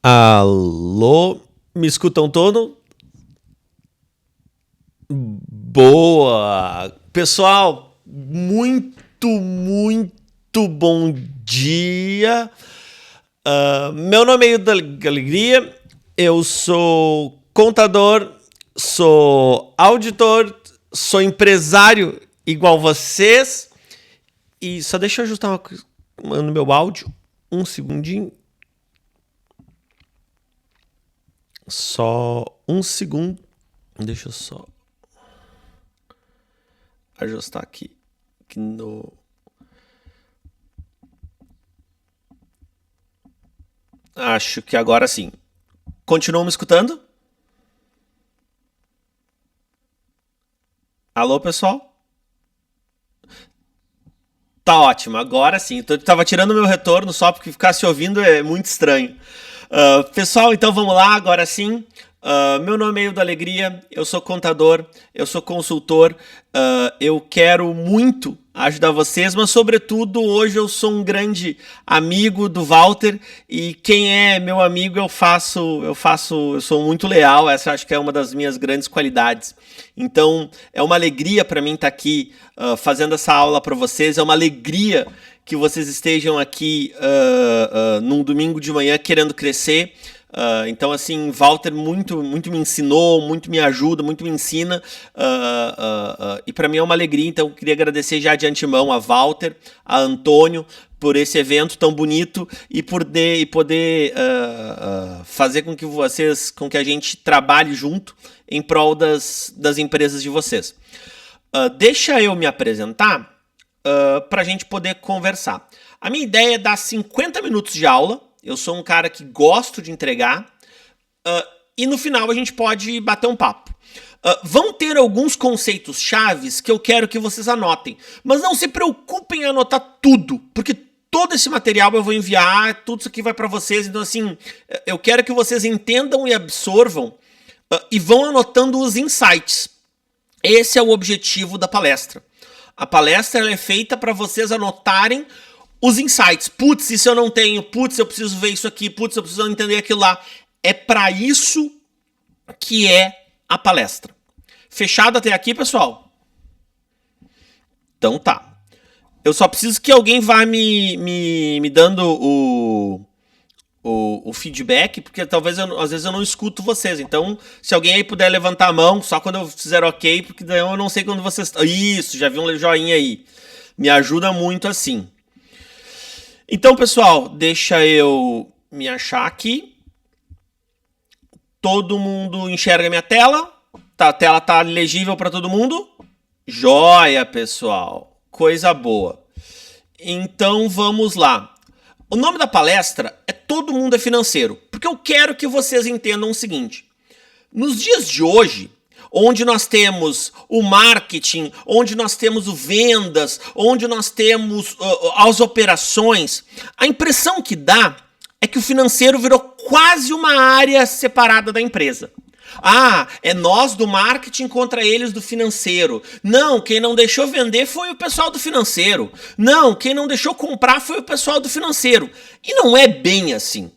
Alô, me escutam todo? Boa! Pessoal, muito bom dia. Meu nome é Hilda Alegria, eu sou contador, sou auditor, sou empresário igual vocês. E só deixa eu ajustar no meu áudio, um segundinho. Só um segundo. Deixa eu só ajustar aqui no... Acho que agora sim. Continuam me escutando? Alô, pessoal? Tá ótimo, agora sim. Eu tava tirando meu retorno só porque ficar se ouvindo é muito estranho. Pessoal, então vamos lá, agora sim. Meu nome é Hilda Alegria, eu sou contador, eu sou consultor, eu quero muito ajudar vocês, mas sobretudo hoje eu sou um grande amigo do Walter e quem é meu amigo eu sou muito leal, essa acho que é uma das minhas grandes qualidades. Então é uma alegria para mim estar aqui fazendo essa aula para vocês, é uma alegria que vocês estejam aqui num domingo de manhã querendo crescer. Então, assim, Walter muito me ensinou, muito me ajuda, muito me ensina, e para mim é uma alegria. Então, eu queria agradecer já de antemão a Walter, a Antônio, por esse evento tão bonito e poder fazer com que a gente trabalhe junto em prol das empresas de vocês. Deixa eu me apresentar para a gente poder conversar. A minha ideia é dar 50 minutos de aula. Eu sou um cara que gosto de entregar e no final a gente pode bater um papo. Vão ter alguns conceitos chaves que eu quero que vocês anotem, mas não se preocupem em anotar tudo, porque todo esse material eu vou enviar, tudo isso aqui vai para vocês, então assim, eu quero que vocês entendam e absorvam e vão anotando os insights. Esse é o objetivo da palestra. A palestra ela é feita para vocês anotarem os insights. Putz, isso eu não tenho. Putz, eu preciso ver isso aqui. Putz, eu preciso entender aquilo lá. É para isso que é a palestra. Fechado até aqui, pessoal? Então tá. Eu só preciso que alguém vá me dando o feedback, porque talvez às vezes eu não escuto vocês. Então, se alguém aí puder levantar a mão, só quando eu fizer ok, porque daí eu não sei quando vocês... Isso, já vi um joinha aí. Me ajuda muito assim. Então, pessoal, deixa eu me achar aqui. Todo mundo enxerga minha tela? A tela tá legível para todo mundo? Joia, pessoal. Coisa boa. Então, vamos lá. O nome da palestra é Todo Mundo é Financeiro, porque eu quero que vocês entendam o seguinte. Nos dias de hoje, onde nós temos o marketing, onde nós temos o vendas, onde nós temos as operações, a impressão que dá é que o financeiro virou quase uma área separada da empresa. Ah, é nós do marketing contra eles do financeiro. Não, quem não deixou vender foi o pessoal do financeiro. Não, quem não deixou comprar foi o pessoal do financeiro. E não é bem assim.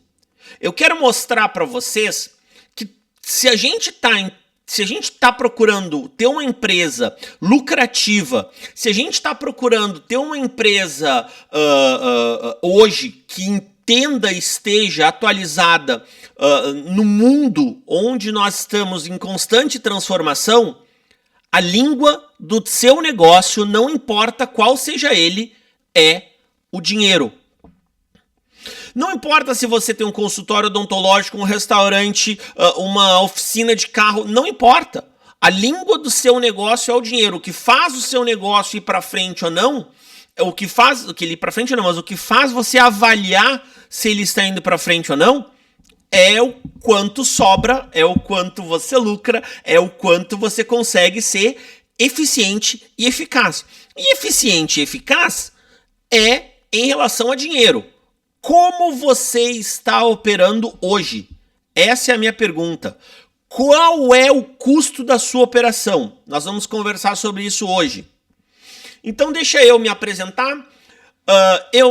Eu quero mostrar para vocês que se a gente está procurando ter uma empresa lucrativa, se a gente está procurando ter uma empresa hoje que entenda e esteja atualizada no mundo onde nós estamos em constante transformação, a língua do seu negócio, não importa qual seja ele, é o dinheiro. Não importa se você tem um consultório odontológico, um restaurante, uma oficina de carro, não importa. A língua do seu negócio é o dinheiro. O que faz o seu negócio ir para frente ou não, o que ele ir para frente ou não, mas o que faz você avaliar se ele está indo para frente ou não, é o quanto sobra, é o quanto você lucra, é o quanto você consegue ser eficiente e eficaz. E eficiente e eficaz é em relação a dinheiro. Como você está operando hoje? Essa é a minha pergunta. Qual é o custo da sua operação? Nós vamos conversar sobre isso hoje. Então deixa eu me apresentar.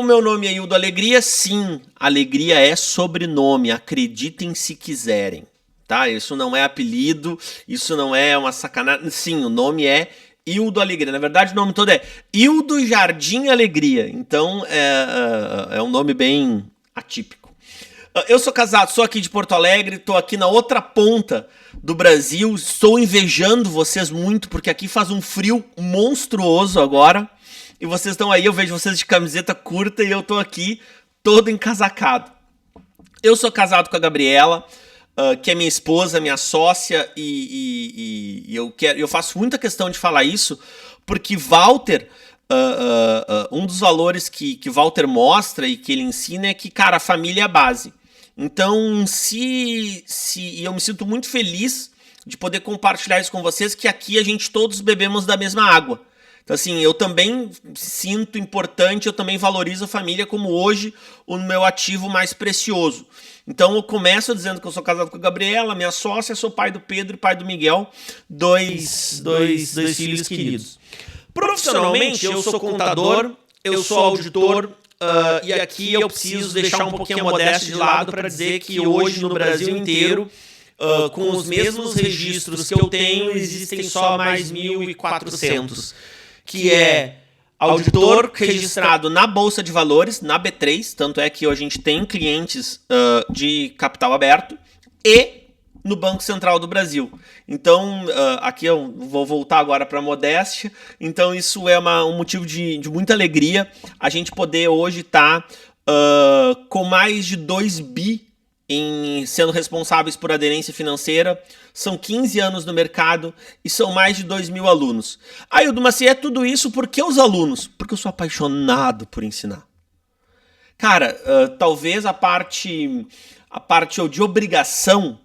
Meu nome é Hildo Alegria. Sim, Alegria é sobrenome, acreditem se quiserem, tá? Isso não é apelido, isso não é uma sacanagem. Sim, o nome é Hildo Alegria. Na verdade, o nome todo é Hildo Jardim Alegria. Então, é um nome bem atípico. Eu sou casado, sou aqui de Porto Alegre, tô aqui na outra ponta do Brasil. Estou invejando vocês muito, porque aqui faz um frio monstruoso agora. E vocês estão aí, eu vejo vocês de camiseta curta e eu tô aqui todo encasacado. Eu sou casado com a Gabriela, que é minha esposa, minha sócia, e eu faço muita questão de falar isso, porque Walter, um dos valores que Walter mostra e que ele ensina é que, cara, a família é a base. Então, e eu me sinto muito feliz de poder compartilhar isso com vocês, que aqui a gente todos bebemos da mesma água. Então, assim, eu também sinto importante, eu também valorizo a família como hoje o meu ativo mais precioso. Então, eu começo dizendo que eu sou casado com a Gabriela, minha sócia, sou pai do Pedro e pai do Miguel, dois filhos queridos. Profissionalmente, eu sou contador, eu sou auditor, e aqui eu preciso deixar um pouquinho a modéstia de lado para dizer que hoje no Brasil inteiro, com os mesmos registros que eu tenho, existem só mais 1.400. Que é auditor registrado na Bolsa de Valores, na B3, tanto é que hoje a gente tem clientes de capital aberto, e no Banco Central do Brasil. Então, aqui eu vou voltar agora para a modéstia, então isso é um motivo de muita alegria, a gente poder hoje estar com mais de 2 bi sendo responsáveis por aderência financeira. São 15 anos no mercado e são mais de 2.000 alunos. Hildo, mas se é tudo isso, por que os alunos? Porque eu sou apaixonado por ensinar. Cara, talvez a parte de obrigação,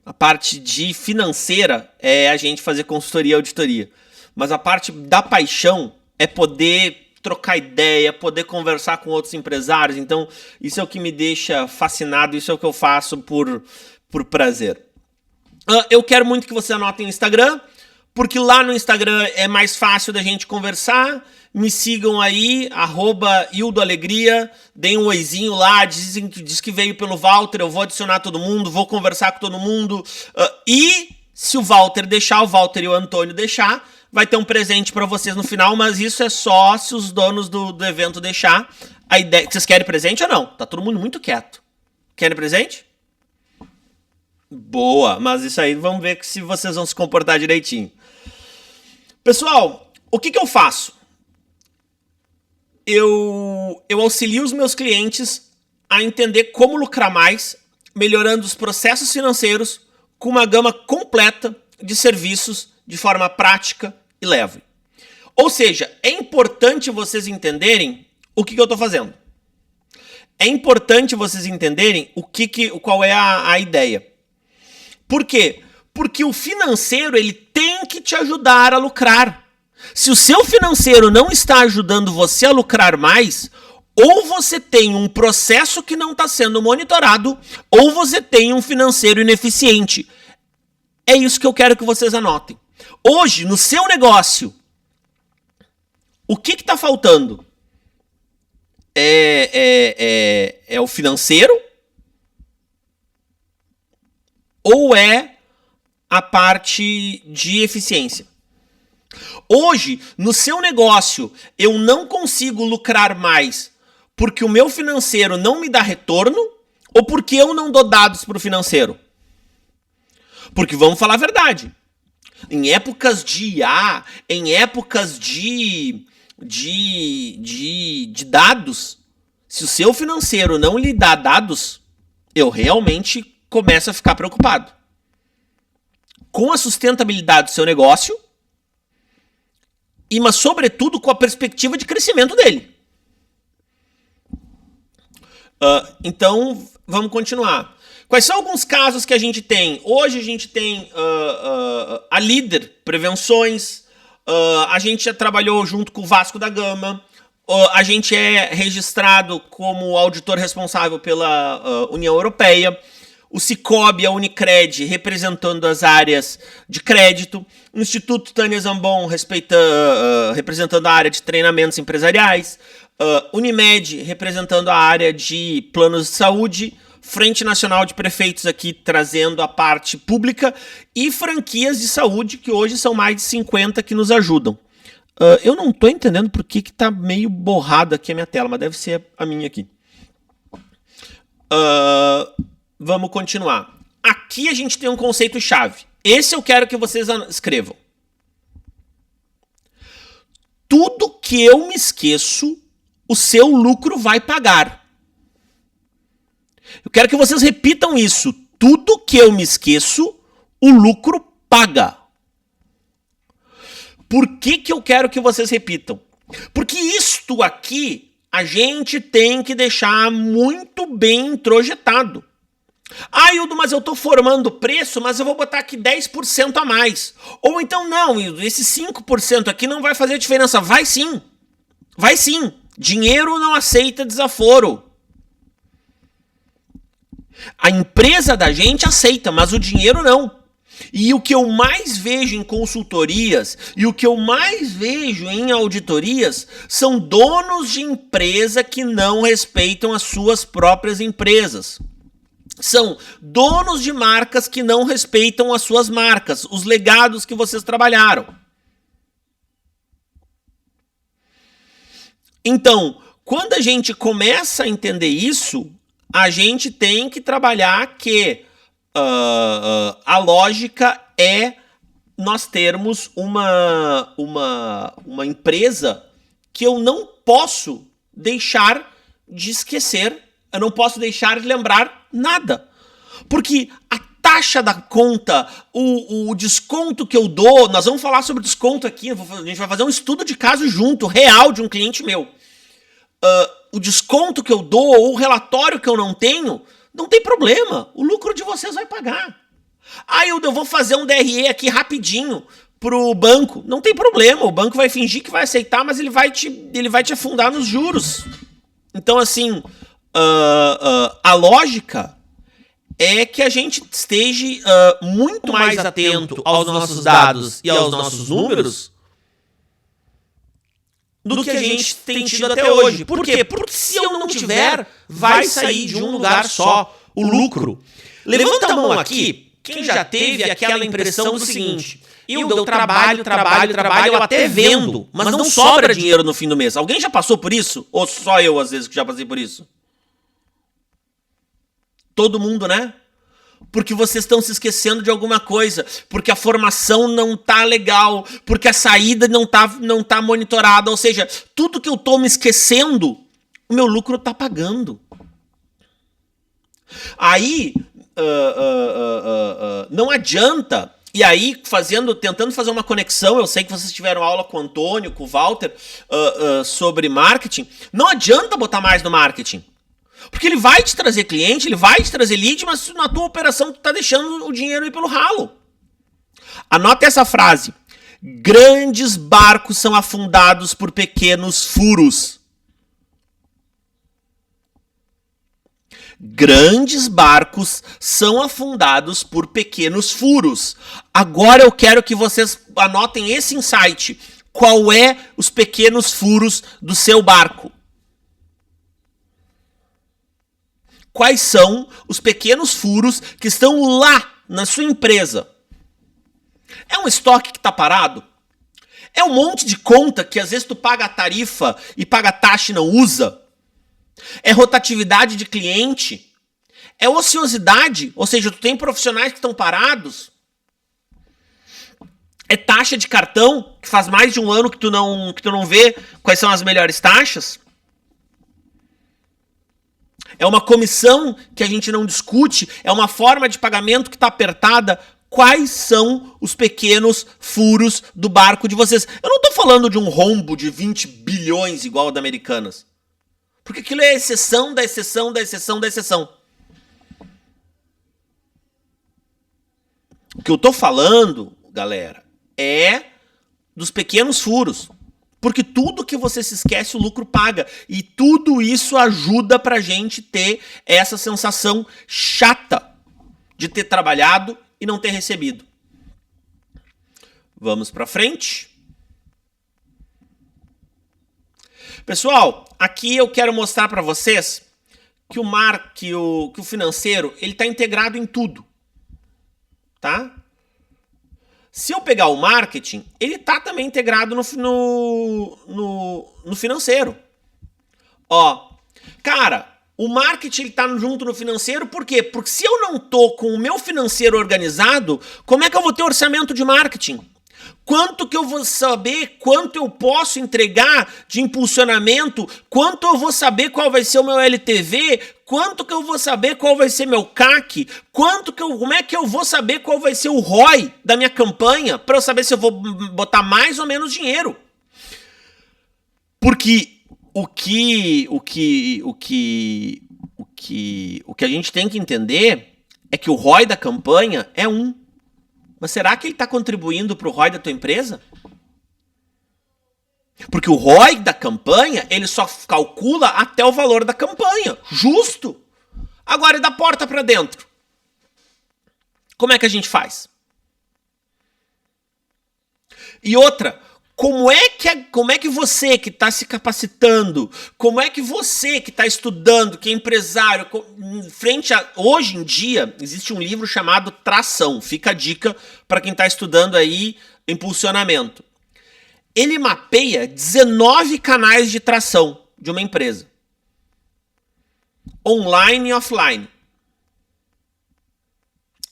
a parte de financeira é a gente fazer consultoria e auditoria. Mas a parte da paixão é poder trocar ideia, poder conversar com outros empresários. Então, isso é o que me deixa fascinado, isso é o que eu faço por prazer. Eu quero muito que você anote no Instagram, porque lá no Instagram é mais fácil da gente conversar. Me sigam aí, @HildoAlegria, deem um oizinho lá, diz que veio pelo Walter, eu vou adicionar todo mundo, vou conversar com todo mundo. E se o Walter deixar, o Walter e o Antônio deixar, vai ter um presente para vocês no final, mas isso é só se os donos do evento deixar. A ideia, vocês querem presente ou não? Tá todo mundo muito quieto. Querem presente? Boa, mas isso aí vamos ver se vocês vão se comportar direitinho. Pessoal, o que eu faço? Eu auxilio os meus clientes a entender como lucrar mais, melhorando os processos financeiros com uma gama completa de serviços de forma prática e leve. Ou seja, é importante vocês entenderem o que eu estou fazendo. É importante vocês entenderem qual é a ideia. Por quê? Porque o financeiro ele tem que te ajudar a lucrar. Se o seu financeiro não está ajudando você a lucrar mais, ou você tem um processo que não está sendo monitorado, ou você tem um financeiro ineficiente. É isso que eu quero que vocês anotem. Hoje, no seu negócio, o que está faltando? É o financeiro? Ou é a parte de eficiência? Hoje, no seu negócio, eu não consigo lucrar mais porque o meu financeiro não me dá retorno ou porque eu não dou dados para o financeiro? Porque vamos falar a verdade. Em épocas de IA, em épocas de dados, se o seu financeiro não lhe dá dados, eu realmente começo a ficar preocupado com a sustentabilidade do seu negócio, mas sobretudo com a perspectiva de crescimento dele. Então, vamos continuar. Quais são alguns casos que a gente tem? Hoje a gente tem a Líder Prevenções, a gente já trabalhou junto com o Vasco da Gama, a gente é registrado como auditor responsável pela União Europeia, o Cicobi e a Unicred representando as áreas de crédito, o Instituto Tânia Zambon representando a área de treinamentos empresariais, Unimed representando a área de planos de saúde, Frente Nacional de Prefeitos aqui trazendo a parte pública e franquias de saúde, que hoje são mais de 50 que nos ajudam. Eu não estou entendendo por que tá meio borrada aqui a minha tela, mas deve ser a minha aqui. Vamos continuar. Aqui a gente tem um conceito-chave. Esse eu quero que vocês escrevam. Tudo que eu me esqueço, o seu lucro vai pagar. Eu quero que vocês repitam isso. Tudo que eu me esqueço, o lucro paga. Por que eu quero que vocês repitam? Porque isto aqui a gente tem que deixar muito bem introjetado. Ah, Hildo, mas eu estou formando o preço, mas eu vou botar aqui 10% a mais. Ou então, não, Hildo, esse 5% aqui não vai fazer diferença. Vai sim. Vai sim. Dinheiro não aceita desaforo. A empresa da gente aceita, mas o dinheiro não. E o que eu mais vejo em consultorias e o que eu mais vejo em auditorias são donos de empresa que não respeitam as suas próprias empresas. São donos de marcas que não respeitam as suas marcas, os legados que vocês trabalharam. Então, quando a gente começa a entender isso, a gente tem que trabalhar que a lógica é nós termos uma empresa que eu não posso deixar de esquecer, eu não posso deixar de lembrar nada. Porque a taxa da conta, o desconto que eu dou, nós vamos falar sobre desconto aqui, a gente vai fazer um estudo de caso junto, real, de um cliente meu. O desconto que eu dou ou o relatório que eu não tenho, não tem problema, o lucro de vocês vai pagar. Ah, eu vou fazer um DRE aqui rapidinho pro banco. Não tem problema, o banco vai fingir que vai aceitar, mas ele vai te afundar nos juros. Então, assim, a lógica é que a gente esteja muito mais atento aos nossos dados e aos nossos números do que a gente tem tido até hoje. Por quê? Porque se eu não tiver, vai sair de um lugar só o lucro. Levanta a mão aqui, quem já teve aquela impressão do seguinte: eu trabalho, eu até vendo, mas não sobra dinheiro no fim do mês. Alguém já passou por isso? Ou só eu, às vezes, que já passei por isso? Todo mundo, né? Porque vocês estão se esquecendo de alguma coisa, porque a formação não tá legal, porque a saída não tá monitorada, ou seja, tudo que eu tô me esquecendo, o meu lucro tá pagando. Aí, não adianta, e aí tentando fazer uma conexão, eu sei que vocês tiveram aula com o Antônio, com o Walter, sobre marketing, não adianta botar mais no marketing. Porque ele vai te trazer cliente, ele vai te trazer lead, mas na tua operação tu tá deixando o dinheiro ir pelo ralo. Anota essa frase. Grandes barcos são afundados por pequenos furos. Grandes barcos são afundados por pequenos furos. Agora eu quero que vocês anotem esse insight. Qual é os pequenos furos do seu barco? Quais são os pequenos furos que estão lá na sua empresa? É um estoque que está parado? É um monte de conta que às vezes tu paga a tarifa e paga a taxa e não usa? É rotatividade de cliente? É ociosidade? Ou seja, tu tem profissionais que estão parados? É taxa de cartão, que faz mais de um ano que tu não vê quais são as melhores taxas? É uma comissão que a gente não discute? É uma forma de pagamento que está apertada? Quais são os pequenos furos do barco de vocês? Eu não estou falando de um rombo de 20 bilhões igual ao da Americanas. Porque aquilo é exceção da exceção da exceção da exceção. O que eu estou falando, galera, é dos pequenos furos. Porque tudo que você se esquece, o lucro paga. E tudo isso ajuda pra gente ter essa sensação chata de ter trabalhado e não ter recebido. Vamos pra frente. Pessoal, aqui eu quero mostrar para vocês que o financeiro ele está integrado em tudo, tá? Se eu pegar o marketing, ele está também integrado no financeiro. Ó, cara, o marketing está junto no financeiro, por quê? Porque se eu não tô com o meu financeiro organizado, como é que eu vou ter orçamento de marketing? Quanto que eu vou saber, quanto eu posso entregar de impulsionamento, quanto eu vou saber qual vai ser o meu LTV, quanto que eu vou saber qual vai ser meu CAC, como é que eu vou saber qual vai ser o ROI da minha campanha, para eu saber se eu vou botar mais ou menos dinheiro. Porque o que a gente tem que entender é que o ROI da campanha é 1. Mas será que ele está contribuindo para o ROI da tua empresa? Porque o ROI da campanha, ele só calcula até o valor da campanha. Justo. Agora, e da porta para dentro? Como é que a gente faz? E outra, como é que você que está se capacitando, como é que você que está estudando, que é empresário, hoje em dia, existe um livro chamado Tração, fica a dica para quem está estudando aí impulsionamento. Ele mapeia 19 canais de tração de uma empresa, online e offline.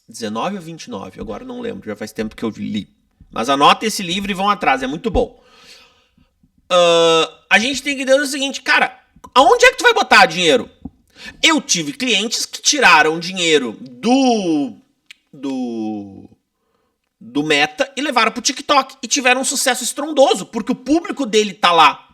19 ou 29, agora não lembro, já faz tempo que eu li. Mas anota esse livro e vão atrás, é muito bom. A gente tem que entender o seguinte, cara, aonde é que tu vai botar dinheiro? Eu tive clientes que tiraram dinheiro do Meta e levaram pro TikTok e tiveram um sucesso estrondoso, porque o público dele tá lá.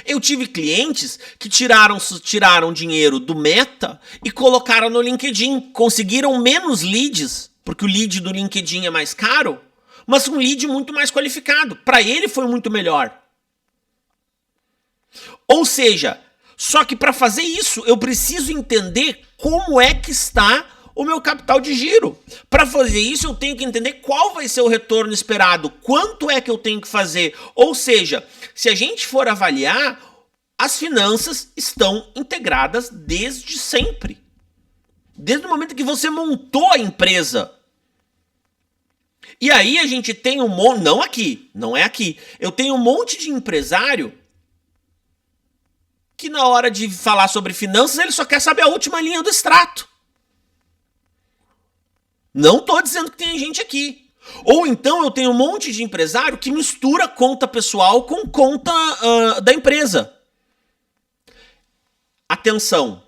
Eu tive clientes que tiraram dinheiro do Meta e colocaram no LinkedIn, conseguiram menos leads, porque o lead do LinkedIn é mais caro, mas um lead muito mais qualificado. Para ele foi muito melhor. Ou seja, só que para fazer isso, eu preciso entender como é que está o meu capital de giro. Para fazer isso, eu tenho que entender qual vai ser o retorno esperado, quanto é que eu tenho que fazer. Ou seja, se a gente for avaliar, as finanças estão integradas desde sempre. Desde o momento que você montou a empresa. E aí a gente tem um monte, não é aqui. Eu tenho um monte de empresário que na hora de falar sobre finanças, ele só quer saber a última linha do extrato. Não tô dizendo que tem gente aqui. Ou então eu tenho um monte de empresário que mistura conta pessoal com conta da empresa. Atenção.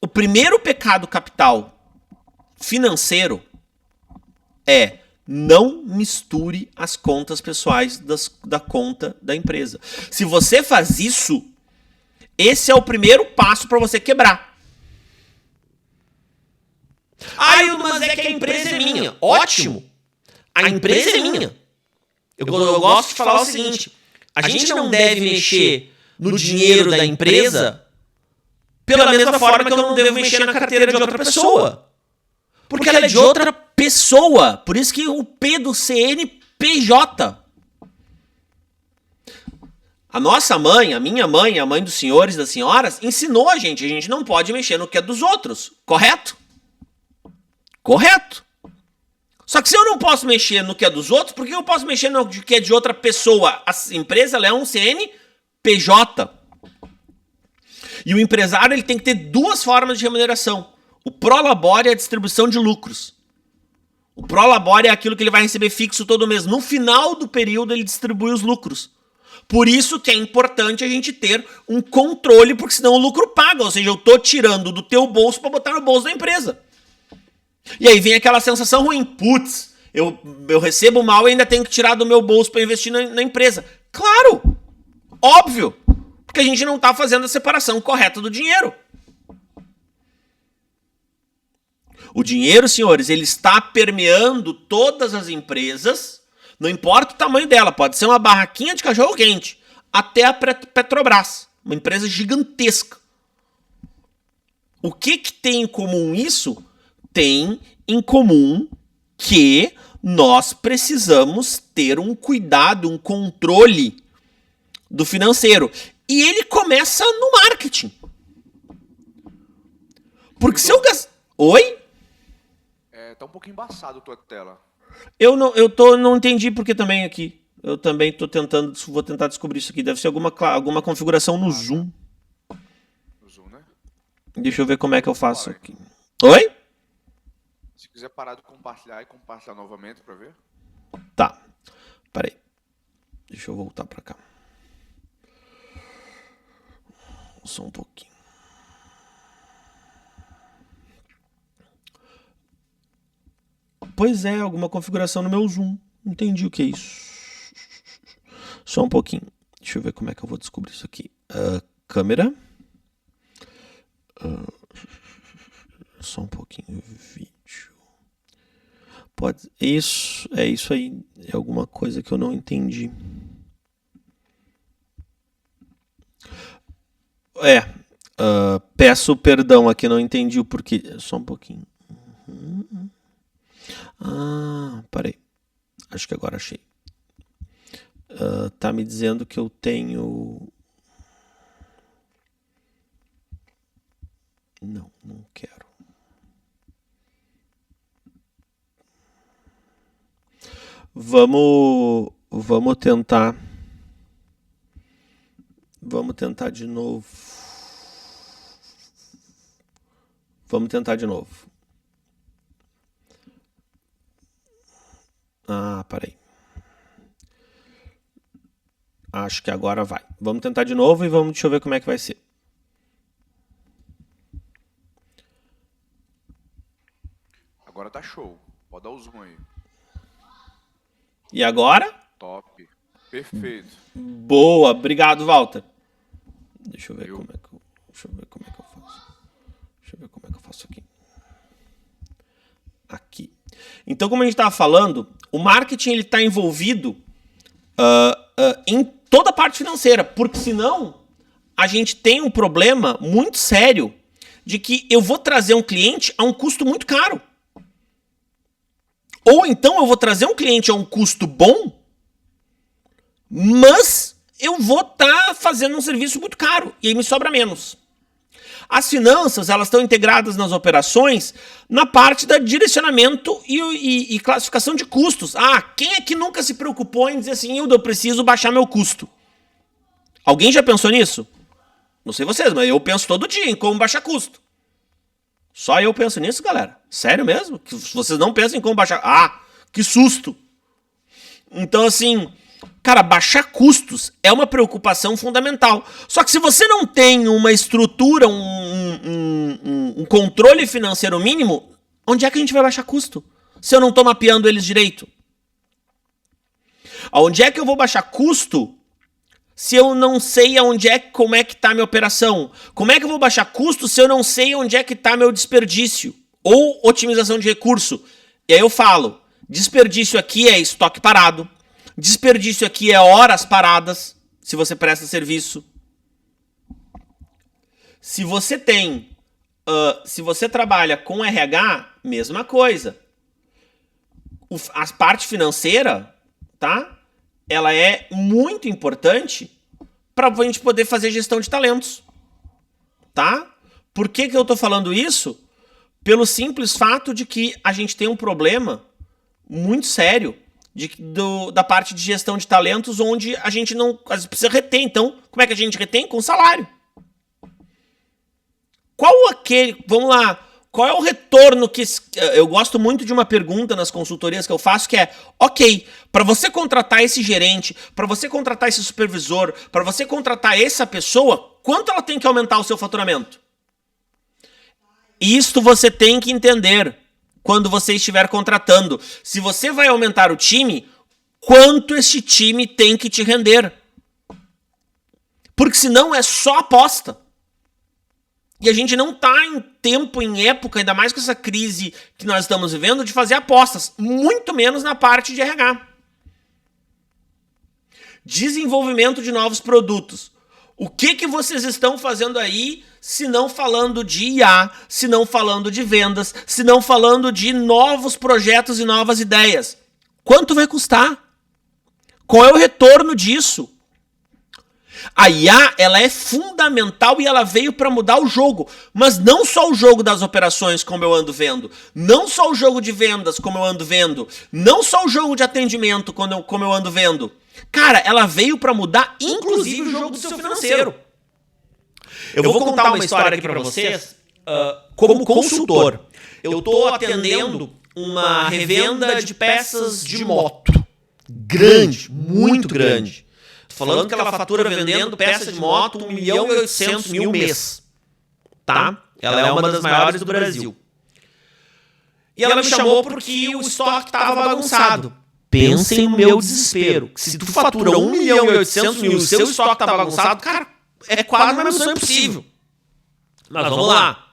O primeiro pecado capital financeiro é não misture as contas pessoais da conta da empresa. Se você faz isso, esse é o primeiro passo para você quebrar. Mas é que a empresa é minha. Ótimo! A empresa é minha. Eu gosto de falar o seguinte, a gente não deve mexer no dinheiro da empresa pela mesma forma que eu não devo mexer na carteira de outra pessoa. Porque ela é de outra pessoa. Por isso que o P do CNPJ. A nossa mãe, a minha mãe, a mãe dos senhores e das senhoras, ensinou a gente não pode mexer no que é dos outros. Correto? Correto. Só que se eu não posso mexer no que é dos outros, por que eu posso mexer no que é de outra pessoa? A empresa ela é um CNPJ. E o empresário ele tem que ter duas formas de remuneração. O prolabore é a distribuição de lucros. O prolabore é aquilo que ele vai receber fixo todo mês. No final do período ele distribui os lucros. Por isso que é importante a gente ter um controle, porque senão o lucro paga. Ou seja, eu estou tirando do teu bolso para botar no bolso da empresa. E aí vem aquela sensação ruim. Putz, eu recebo mal e ainda tenho que tirar do meu bolso para investir na empresa. Claro! Óbvio! Porque a gente não está fazendo a separação correta do dinheiro. O dinheiro, senhores, ele está permeando todas as empresas, não importa o tamanho dela, pode ser uma barraquinha de cachorro-quente, até a Petrobras, uma empresa gigantesca. O que tem em comum isso? Tem em comum que nós precisamos ter um cuidado, um controle do financeiro. E ele começa no marketing. Porque se eu gastar... Oi? Tá um pouquinho embaçado a tua tela. Não entendi porque também aqui. Eu também vou tentar descobrir isso aqui. Deve ser alguma configuração no Zoom. No Zoom, né? Deixa eu ver como é que eu faço aqui. Oi? Se quiser parar de compartilhar e compartilhar novamente para ver. Tá. Peraí. Deixa eu voltar pra cá. Só um pouquinho. Pois é, alguma configuração no meu Zoom. Não entendi o que é isso. Só um pouquinho. Deixa eu ver como é que eu vou descobrir isso aqui. Câmera. Só um pouquinho. Vídeo. Pode. Isso. É isso aí. É alguma coisa que eu não entendi. Peço perdão aqui, não entendi o porquê. Só um pouquinho. Parei. Acho que agora achei. Tá me dizendo que eu tenho... Não quero. Vamos tentar. Vamos tentar de novo. Parei. Acho que agora vai. Vamos tentar de novo e deixa eu ver como é que vai ser. Agora tá show. Pode dar o zoom aí. E agora? Top. Perfeito. Boa, obrigado, Walter. Deixa eu ver como é que eu faço. Deixa eu ver como é que eu faço aqui. Aqui. Então, como a gente estava falando, o marketing ele está envolvido em toda a parte financeira, porque senão a gente tem um problema muito sério de que eu vou trazer um cliente a um custo muito caro. Ou então eu vou trazer um cliente a um custo bom, mas eu vou estar fazendo um serviço muito caro e aí me sobra menos. As finanças, elas estão integradas nas operações na parte da direcionamento e classificação de custos. Quem é que nunca se preocupou em dizer assim, eu preciso baixar meu custo? Alguém já pensou nisso? Não sei vocês, mas eu penso todo dia em como baixar custo. Só eu penso nisso, galera. Sério mesmo? Que vocês não pensam em como baixar... que susto! Então, assim... Cara, baixar custos é uma preocupação fundamental. Só que se você não tem uma estrutura, um controle financeiro mínimo, onde é que a gente vai baixar custo? Se eu não estou mapeando eles direito? Onde é que eu vou baixar custo se eu não sei como é que está a minha operação? Como é que eu vou baixar custo se eu não sei onde é que está meu desperdício? Ou otimização de recurso? E aí eu falo, desperdício aqui é estoque parado. Desperdício aqui é horas paradas, se você presta serviço. Se você se você trabalha com RH, mesma coisa. A parte financeira, tá? Ela é muito importante para a gente poder fazer gestão de talentos, tá? Por que eu tô falando isso? Pelo simples fato de que a gente tem um problema muito sério da parte de gestão de talentos, onde a gente não precisa reter. Então, como é que a gente retém? Com salário. Vamos lá, qual é o retorno que... Eu gosto muito de uma pergunta nas consultorias que eu faço, que é, ok, para você contratar esse gerente, para você contratar esse supervisor, para você contratar essa pessoa, quanto ela tem que aumentar o seu faturamento? Isto você tem que entender quando você estiver contratando. Se você vai aumentar o time, quanto esse time tem que te render? Porque senão é só aposta. E a gente não está em tempo, em época, ainda mais com essa crise que nós estamos vivendo, de fazer apostas. Muito menos na parte de RH. Desenvolvimento de novos produtos. O que vocês estão fazendo aí, se não falando de IA, se não falando de vendas, se não falando de novos projetos e novas ideias? Quanto vai custar? Qual é o retorno disso? A IA, ela é fundamental e ela veio para mudar o jogo. Mas não só o jogo das operações, como eu ando vendo. Não só o jogo de vendas, como eu ando vendo. Não só o jogo de atendimento, como eu ando vendo. Cara, ela veio para mudar, inclusive, o jogo do seu financeiro. Eu vou contar uma história aqui para vocês, como consultor. Eu estou atendendo uma revenda de peças de moto. Grande, muito grande. Falando que ela fatura vendendo peça de moto 1.800.000 mês. Tá? Ela é uma das maiores do Brasil. E ela me chamou porque o estoque estava bagunçado. Pensem no meu desespero. Se tu fatura 1.800.000 e o seu estoque está bagunçado, cara, é quase uma missão impossível. Mas vamos lá.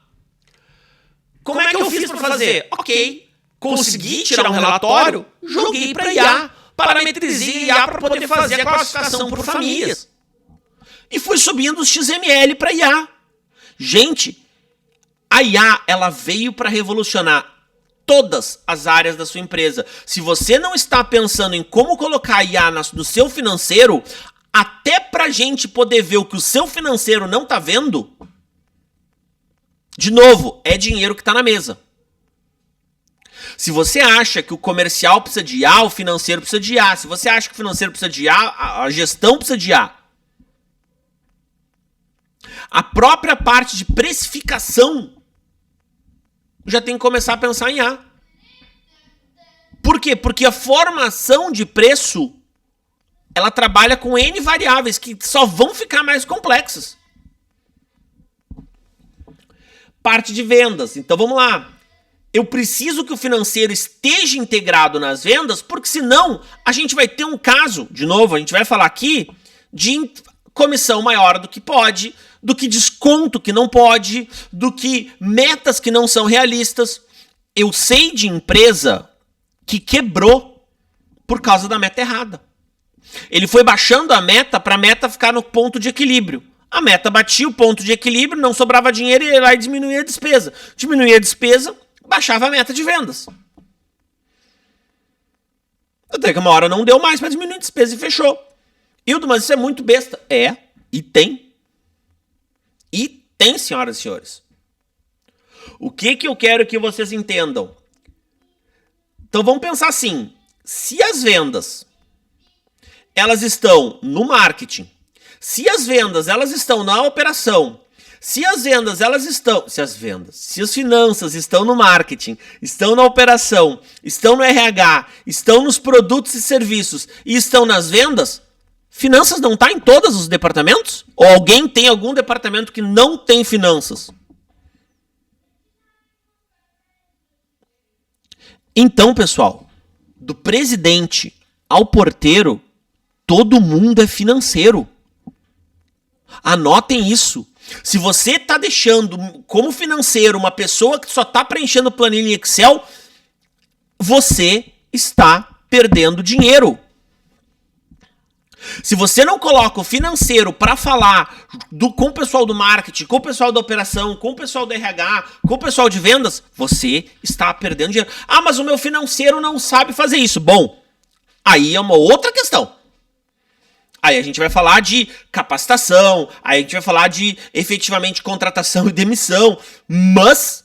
Como é que eu fiz para fazer? Ok, consegui tirar um relatório, joguei para IA. Parametrizei IA para poder fazer a classificação por famílias. E fui subindo os XML para IA. Gente, a IA, ela veio para revolucionar todas as áreas da sua empresa. Se você não está pensando em como colocar a IA no seu financeiro, até para a gente poder ver o que o seu financeiro não está vendo, de novo, é dinheiro que está na mesa. Se você acha que o comercial precisa de IA, o financeiro precisa de IA. Se você acha que o financeiro precisa de IA, a gestão precisa de IA. A própria parte de precificação já tem que começar a pensar em IA. Por quê? Porque a formação de preço, ela trabalha com N variáveis que só vão ficar mais complexas. Parte de vendas. Então vamos lá. Eu preciso que o financeiro esteja integrado nas vendas, porque senão a gente vai ter um caso, de novo, a gente vai falar aqui, de comissão maior do que pode, do que desconto que não pode, do que metas que não são realistas. Eu sei de empresa que quebrou por causa da meta errada. Ele foi baixando a meta para a meta ficar no ponto de equilíbrio. A meta batia o ponto de equilíbrio, não sobrava dinheiro e ia lá e diminuía a despesa. Diminuía a despesa, baixava a meta de vendas. Até que uma hora não deu mais para diminuir a despesa e fechou. Hildo, mas isso é muito besta. É, e tem. E tem, senhoras e senhores. O que eu quero que vocês entendam? Então vamos pensar assim. Se as vendas, elas estão no marketing, se as vendas, elas estão na operação, se as finanças estão no marketing, estão na operação, estão no RH, estão nos produtos e serviços e estão nas vendas, finanças não está em todos os departamentos? Ou alguém tem algum departamento que não tem finanças? Então, pessoal, do presidente ao porteiro, todo mundo é financeiro. Anotem isso. Se você está deixando como financeiro uma pessoa que só está preenchendo planilha em Excel, você está perdendo dinheiro. Se você não coloca o financeiro para falar com o pessoal do marketing, com o pessoal da operação, com o pessoal do RH, com o pessoal de vendas, você está perdendo dinheiro. Ah, mas o meu financeiro não sabe fazer isso. Bom, aí é uma outra questão. Aí a gente vai falar de capacitação, aí a gente vai falar de efetivamente contratação e demissão, mas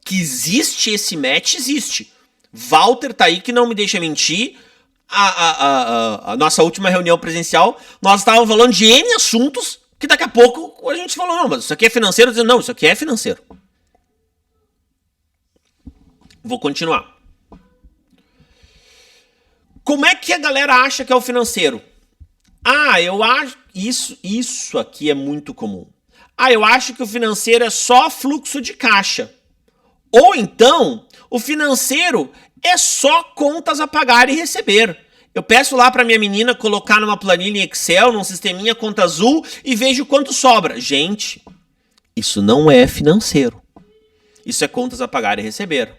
que existe esse match, existe. Walter tá aí que não me deixa mentir. A nossa última reunião presencial, nós estávamos falando de N assuntos que daqui a pouco a gente falou, não, mas isso aqui é financeiro, dizendo, não, isso aqui é financeiro. Vou continuar. Como é que a galera acha que é o financeiro? Ah, eu acho... Isso aqui é muito comum. Ah, eu acho que o financeiro é só fluxo de caixa. Ou então, o financeiro é só contas a pagar e receber. Eu peço lá para minha menina colocar numa planilha em Excel, num sisteminha conta azul e vejo quanto sobra. Gente, isso não é financeiro. Isso é contas a pagar e receber.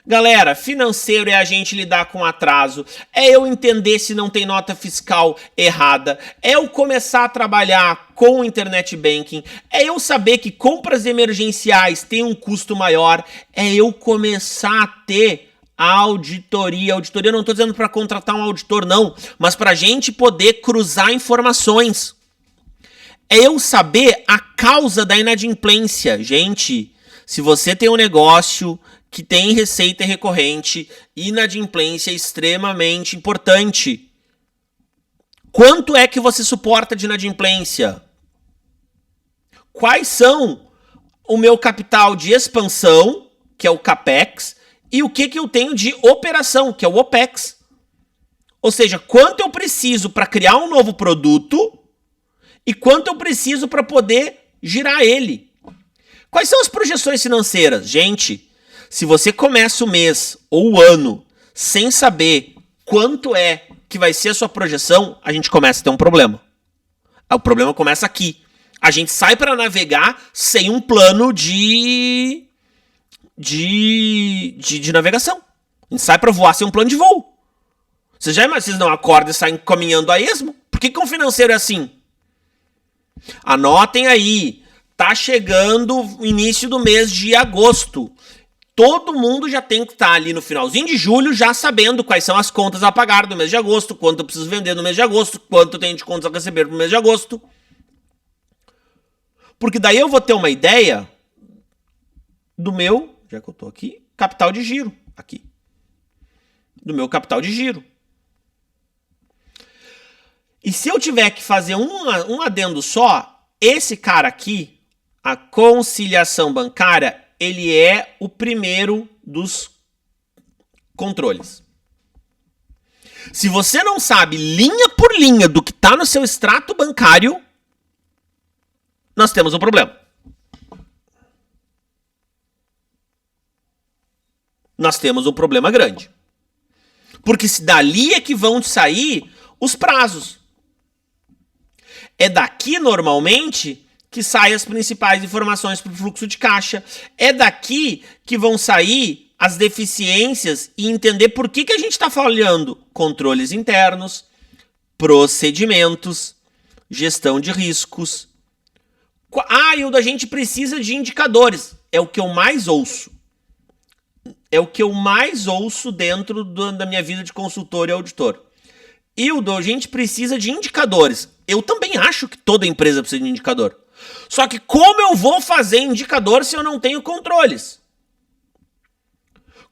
Galera, financeiro é a gente lidar com atraso, é eu entender se não tem nota fiscal errada, é eu começar a trabalhar com o internet banking, é eu saber que compras emergenciais têm um custo maior, é eu começar a ter Auditoria. Auditoria, eu não estou dizendo para contratar um auditor, não, mas para a gente poder cruzar informações. É eu saber a causa da inadimplência. Gente, se você tem um negócio que tem receita recorrente, inadimplência é extremamente importante. Quanto é que você suporta de inadimplência? Quais são o meu capital de expansão, que é o CAPEX, e o que eu tenho de operação, que é o OPEX. Ou seja, quanto eu preciso para criar um novo produto e quanto eu preciso para poder girar ele. Quais são as projeções financeiras? Gente, se você começa o mês ou o ano sem saber quanto é que vai ser a sua projeção, a gente começa a ter um problema. O problema começa aqui. A gente sai para navegar sem um plano de navegação. A gente sai para voar sem um plano de voo. Vocês não acordam e saem caminhando a esmo? Por que um financeiro é assim? Anotem aí. Tá chegando o início do mês de agosto. Todo mundo já tem que estar ali no finalzinho de julho já sabendo quais são as contas a pagar do mês de agosto, quanto eu preciso vender no mês de agosto, quanto eu tenho de contas a receber no mês de agosto. Porque daí eu vou ter uma ideia do meu, já que eu tô aqui, capital de giro. Aqui. Do meu capital de giro. E se eu tiver que fazer um adendo só, esse cara aqui, a conciliação bancária, ele é o primeiro dos controles. Se você não sabe linha por linha do que está no seu extrato bancário, nós temos um problema. Nós temos um problema grande. Porque se dali é que vão sair os prazos. É daqui, normalmente, que saem as principais informações para o fluxo de caixa. É daqui que vão sair as deficiências e entender por que a gente está falhando. Controles internos, procedimentos, gestão de riscos. Hilda, a gente precisa de indicadores. É o que eu mais ouço. É o que eu mais ouço dentro da minha vida de consultor e auditor. Hilda, a gente precisa de indicadores. Eu também acho que toda empresa precisa de indicador. Só que como eu vou fazer indicador se eu não tenho controles?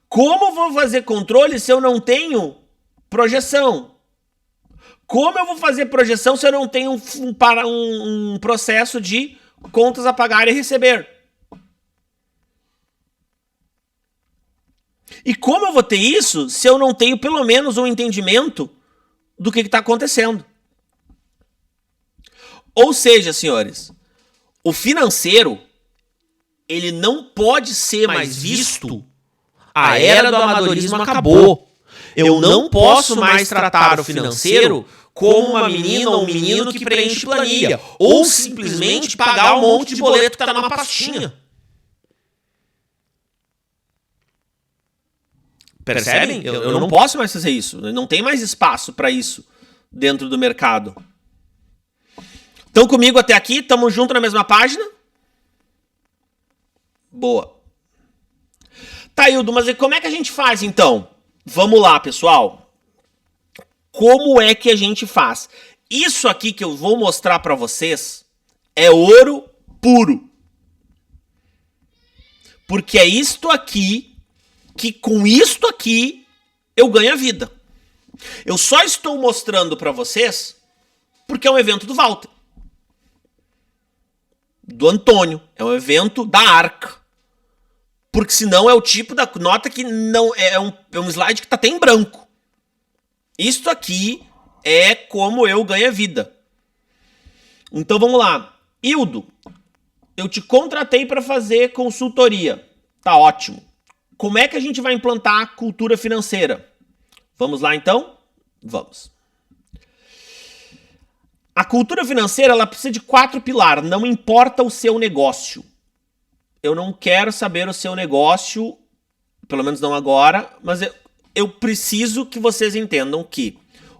Como eu vou fazer controle se eu não tenho projeção? Como eu vou fazer projeção se eu não tenho um processo de contas a pagar e receber? E como eu vou ter isso se eu não tenho pelo menos um entendimento do que está acontecendo? Ou seja, senhores, o financeiro, ele não pode ser mais visto. A era do amadorismo acabou. Eu não posso mais tratar o financeiro como uma menina ou um menino que preenche planilha. Ou simplesmente pagar um monte de boleto que está numa pastinha. Percebem? Eu não posso mais fazer isso. Não tem mais espaço para isso dentro do mercado. Estão comigo até aqui? Estamos juntos na mesma página? Boa. Tá, Hildo, mas como é que a gente faz então? Vamos lá, pessoal. Como é que a gente faz? Isso aqui que eu vou mostrar para vocês é ouro puro. Porque é isto aqui que com isto aqui eu ganho a vida. Eu só estou mostrando para vocês porque é um evento do Walter. Do Antônio. É um evento da Arca. Porque senão é o tipo da nota que não é um slide que está até em branco. Isto aqui é como eu ganho a vida. Então vamos lá. Hildo, eu te contratei para fazer consultoria. Tá ótimo. Como é que a gente vai implantar a cultura financeira? Vamos lá então? Vamos. A cultura financeira ela precisa de 4 pilares. Não importa o seu negócio. Eu não quero saber o seu negócio, pelo menos não agora, mas eu preciso que vocês entendam que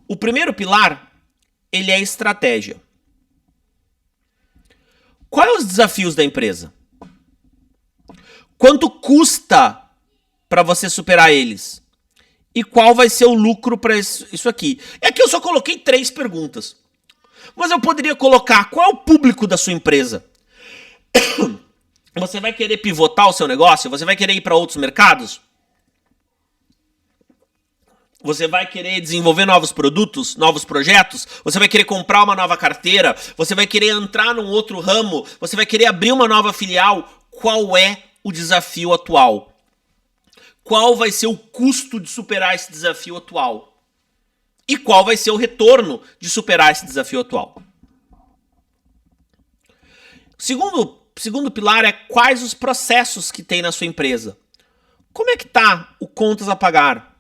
o primeiro pilar, ele é estratégia. Quais são os desafios da empresa? Quanto custa para você superar eles? e qual vai ser o lucro para isso aqui. Aqui eu só coloquei 3 perguntas. Mas eu poderia colocar qual é o público da sua empresa. Você vai querer pivotar o seu negócio? Você vai querer ir para outros mercados? Você vai querer desenvolver novos produtos, novos projetos? Você vai querer comprar uma nova carteira? Você vai querer entrar num outro ramo? Você vai querer abrir uma nova filial? Qual é o desafio atual? Qual vai ser o custo de superar esse desafio atual? E qual vai ser o retorno de superar esse desafio atual? Segundo pilar é quais os processos que tem na sua empresa. Como é que está o contas a pagar?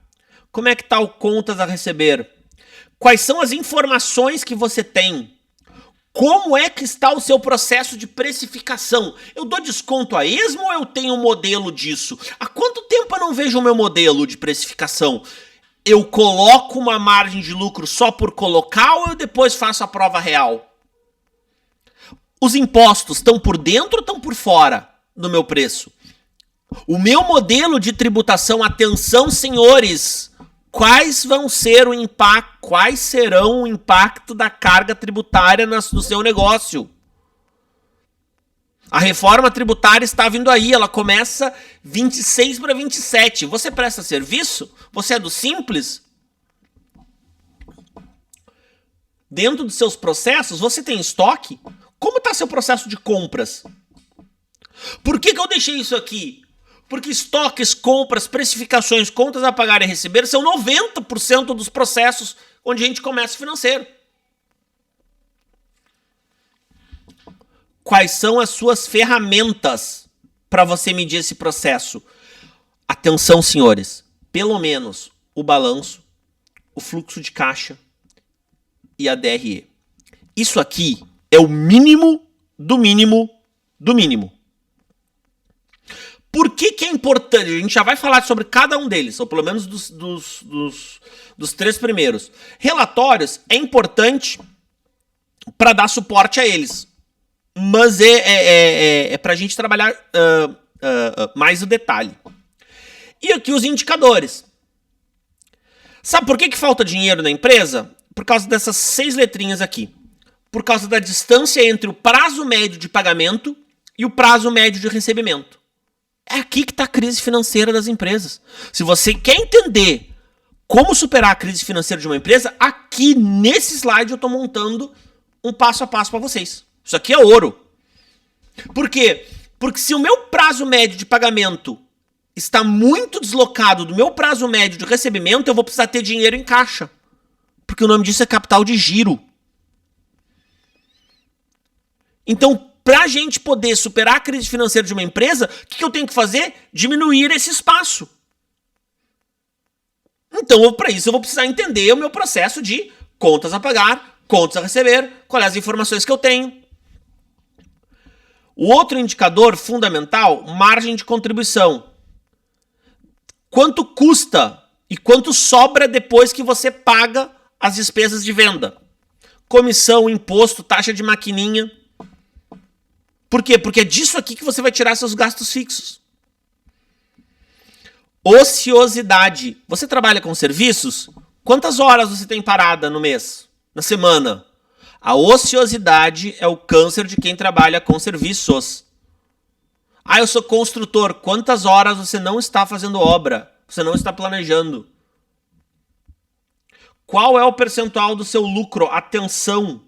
Como é que está o contas a receber? Quais são as informações que você tem? Como é que está o seu processo de precificação? Eu dou desconto a esmo ou eu tenho um modelo disso? Há quanto tempo eu não vejo o meu modelo de precificação? Eu coloco uma margem de lucro só por colocar ou eu depois faço a prova real? Os impostos estão por dentro ou estão por fora do meu preço? O meu modelo de tributação, atenção senhores, quais serão o impacto da carga tributária no seu negócio? A reforma tributária está vindo aí, ela começa 26 para 27. Você presta serviço? Você é do Simples? Dentro dos seus processos, você tem estoque? Como está seu processo de compras? Por que eu deixei isso aqui? Porque estoques, compras, precificações, contas a pagar e receber são 90% dos processos onde a gente começa financeiro. Quais são as suas ferramentas para você medir esse processo? Atenção, senhores. Pelo menos o balanço, o fluxo de caixa e a DRE. Isso aqui é o mínimo do mínimo do mínimo. Por que é importante? A gente já vai falar sobre cada um deles, ou pelo menos dos 3 primeiros. Relatórios é importante para dar suporte a eles, mas é para a gente trabalhar mais o detalhe. E aqui os indicadores. Sabe por que falta dinheiro na empresa? Por causa dessas 6 letrinhas aqui. Por causa da distância entre o prazo médio de pagamento e o prazo médio de recebimento. É aqui que está a crise financeira das empresas. Se você quer entender como superar a crise financeira de uma empresa, aqui nesse slide eu estou montando um passo a passo para vocês. Isso aqui é ouro. Por quê? Porque se o meu prazo médio de pagamento está muito deslocado do meu prazo médio de recebimento, eu vou precisar ter dinheiro em caixa. Porque o nome disso é capital de giro. Então, para a gente poder superar a crise financeira de uma empresa, o que eu tenho que fazer? Diminuir esse espaço. Então, para isso, eu vou precisar entender o meu processo de contas a pagar, contas a receber, quais as informações que eu tenho. O outro indicador fundamental, margem de contribuição. Quanto custa e quanto sobra depois que você paga as despesas de venda? Comissão, imposto, taxa de maquininha. Por quê? Porque é disso aqui que você vai tirar seus gastos fixos. Ociosidade. Você trabalha com serviços? Quantas horas você tem parada no mês? Na semana? A ociosidade é o câncer de quem trabalha com serviços. Ah, eu sou construtor. Quantas horas você não está fazendo obra? Você não está planejando? Qual é o percentual do seu lucro? Atenção!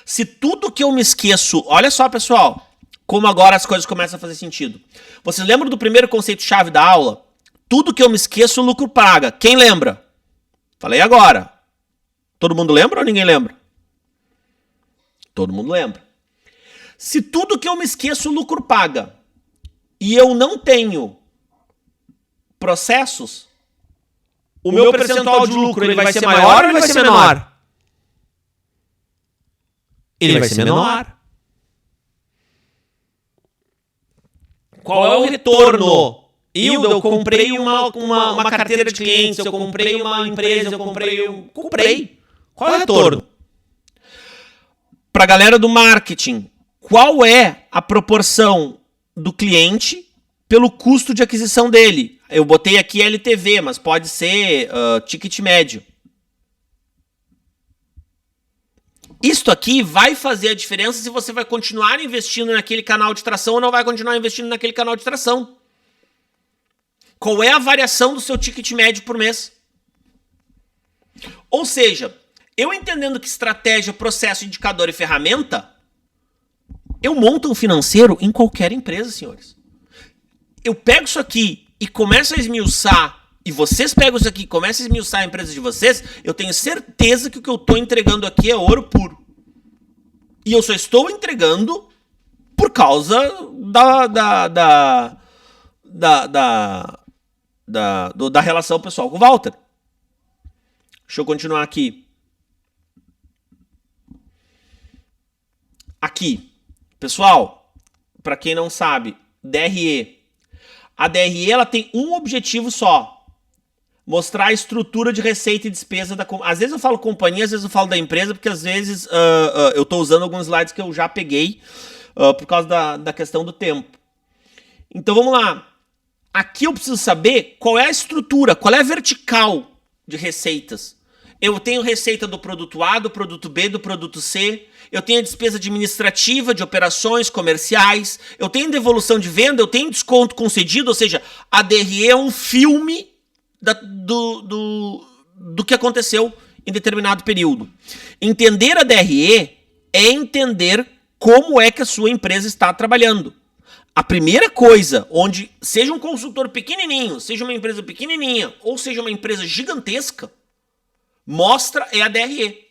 Se tudo que eu me esqueço... Olha só, pessoal. Como agora as coisas começam a fazer sentido. Vocês lembram do primeiro conceito-chave da aula? Tudo que eu me esqueço, o lucro paga. Quem lembra? Falei agora. Todo mundo lembra ou ninguém lembra? Todo mundo lembra. Se tudo que eu me esqueço, o lucro paga, e eu não tenho processos, o meu percentual de lucro ele vai ser maior ou ele vai ser menor? Ele vai ser menor. Qual é o retorno? Eu comprei uma carteira de clientes, eu comprei uma empresa, eu comprei. Qual é o retorno? Para a galera do marketing, qual é a proporção do cliente pelo custo de aquisição dele. Eu botei aqui LTV, mas pode ser ticket médio. Isto aqui vai fazer a diferença se você vai continuar investindo naquele canal de tração ou não vai continuar investindo naquele canal de tração. Qual é a variação do seu ticket médio por mês? Ou seja, eu entendendo que estratégia, processo, indicador e ferramenta, eu monto um financeiro em qualquer empresa, senhores. Eu pego isso aqui e começo a esmiuçar, e vocês pegam isso aqui e começam a esmiuçar a empresa de vocês, eu tenho certeza que o que eu estou entregando aqui é ouro puro. E eu só estou entregando por causa da relação pessoal com o Walter. Deixa eu continuar aqui. Aqui. Pessoal, para quem não sabe, DRE. A DRE ela tem um objetivo só. Mostrar a estrutura de receita e despesa da companhia. Às vezes eu falo companhia, às vezes eu falo da empresa, porque às vezes eu estou usando alguns slides que eu já peguei por causa da questão do tempo. Então vamos lá. Aqui eu preciso saber qual é a estrutura, qual é a vertical de receitas. Eu tenho receita do produto A, do produto B, do produto C. Eu tenho a despesa administrativa de operações comerciais. Eu tenho devolução de venda, eu tenho desconto concedido. Ou seja, a DRE é um filme do que aconteceu em determinado período. Entender a DRE é entender como é que a sua empresa está trabalhando. A primeira coisa, onde seja um consultor pequenininho, seja uma empresa pequenininha ou seja uma empresa gigantesca, mostra é a DRE.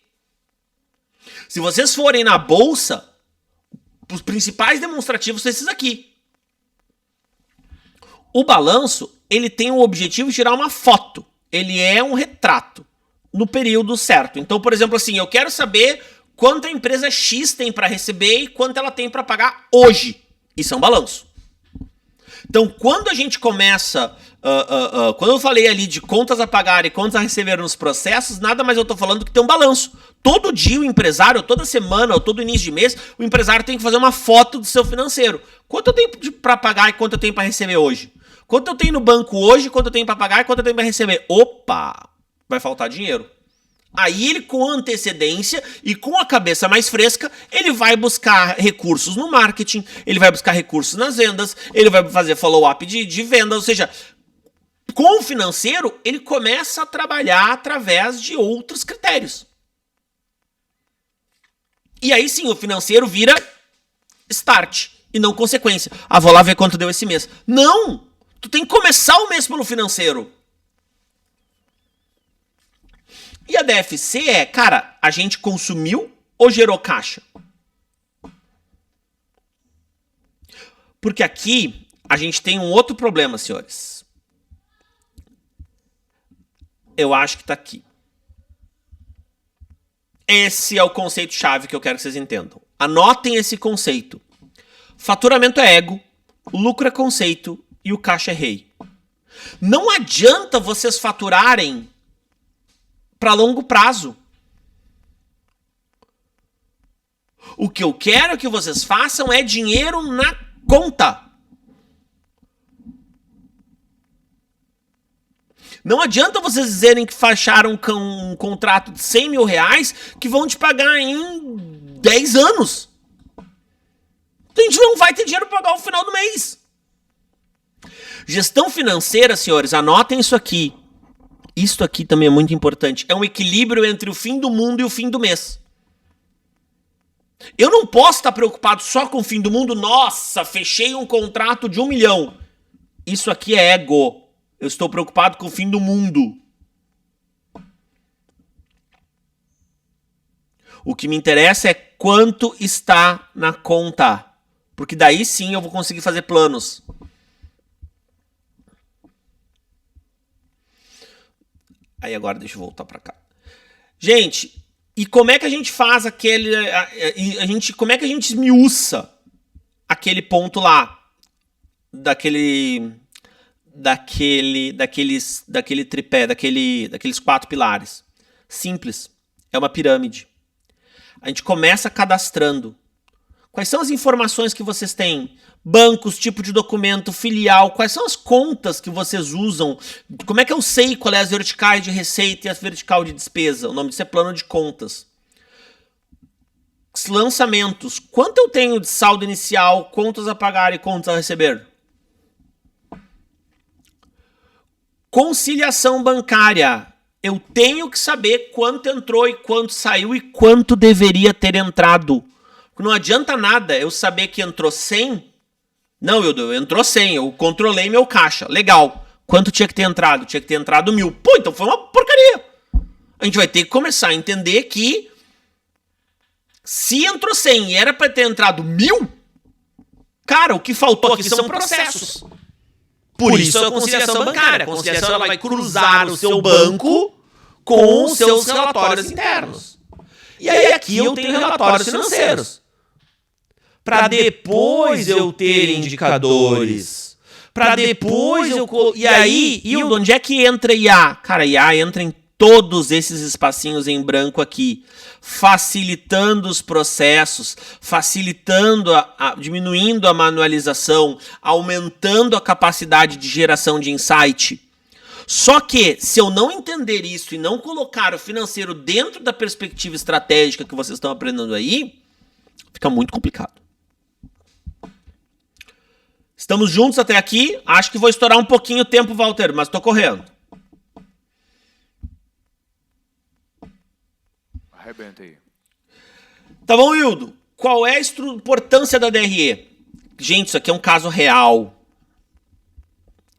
Se vocês forem na bolsa, os principais demonstrativos são esses aqui. O balanço, ele tem o objetivo de tirar uma foto. Ele é um retrato no período certo. Então, por exemplo, assim, eu quero saber quanto a empresa X tem para receber e quanto ela tem para pagar hoje. Isso é um balanço. Então, quando a gente começa... quando eu falei ali de contas a pagar e contas a receber nos processos, nada mais eu estou falando que tem um balanço. Todo dia o empresário, toda semana, ou todo início de mês, o empresário tem que fazer uma foto do seu financeiro. Quanto eu tenho para pagar e quanto eu tenho para receber hoje? Quanto eu tenho no banco hoje, quanto eu tenho para pagar e quanto eu tenho para receber? Opa! Vai faltar dinheiro. Aí ele, com antecedência e com a cabeça mais fresca, ele vai buscar recursos no marketing, ele vai buscar recursos nas vendas, ele vai fazer follow-up de vendas, ou seja, com o financeiro, ele começa a trabalhar através de outros critérios. E aí sim, o financeiro vira start e não consequência. Ah, vou lá ver quanto deu esse mês. Não! Tu tem que começar o mês pelo financeiro. E a DFC é, cara, a gente consumiu ou gerou caixa? Porque aqui a gente tem um outro problema, senhores. Eu acho que tá aqui. Esse é o conceito-chave que eu quero que vocês entendam. Anotem esse conceito. Faturamento é ego, lucro é conceito e o caixa é rei. Não adianta vocês faturarem para longo prazo. O que eu quero que vocês façam é dinheiro na conta. Não adianta vocês dizerem que fecharam um contrato de 100 mil reais que vão te pagar em 10 anos. A gente não vai ter dinheiro para pagar no final do mês. Gestão financeira, senhores, anotem isso aqui. Isso aqui também é muito importante. É um equilíbrio entre o fim do mundo e o fim do mês. Eu não posso estar preocupado só com o fim do mundo. Nossa, fechei um contrato de 1 milhão. Isso aqui é ego. Eu estou preocupado com o fim do mundo. O que me interessa é quanto está na conta. Porque daí sim eu vou conseguir fazer planos. Aí agora deixa eu voltar para cá. Gente, e como é que a gente faz aquele... como é que a gente esmiuça aquele ponto lá? Daquele tripé, daqueles 4 pilares. Simples. É uma pirâmide. A gente começa cadastrando. Quais são as informações que vocês têm? bancos, tipo de documento, filial, quais são as contas que vocês usam, como é que eu sei qual é as verticais de receita e as vertical de despesa? O nome disso é plano de contas. Lançamentos, quanto eu tenho de saldo inicial, contas a pagar e contas a receber? Conciliação bancária, eu tenho que saber quanto entrou e quanto saiu e quanto deveria ter entrado. Não adianta nada eu saber que entrou 100. Não, entrou 100, eu controlei meu caixa. Legal. Quanto tinha que ter entrado? Tinha que ter entrado 1.000. Pô, então foi uma porcaria. A gente vai ter que começar a entender que se entrou 100 e era para ter entrado 1.000, cara, o que faltou aqui são processos. Por isso a conciliação bancária. A conciliação ela vai cruzar o seu banco com os seus relatórios internos. E aí aqui eu tenho relatórios financeiros. Para depois eu ter indicadores. Para depois eu... E aí, onde é que entra IA? Cara, IA entra em todos esses espacinhos em branco aqui, facilitando os processos, facilitando, diminuindo a manualização, aumentando a capacidade de geração de insight. Só que, se eu não entender isso e não colocar o financeiro dentro da perspectiva estratégica que vocês estão aprendendo aí, fica muito complicado. Estamos juntos até aqui? Acho que vou estourar um pouquinho o tempo, Walter, mas estou correndo. Arrebenta aí. Tá bom, Hildo? Qual é a importância da DRE? Gente, isso aqui é um caso real.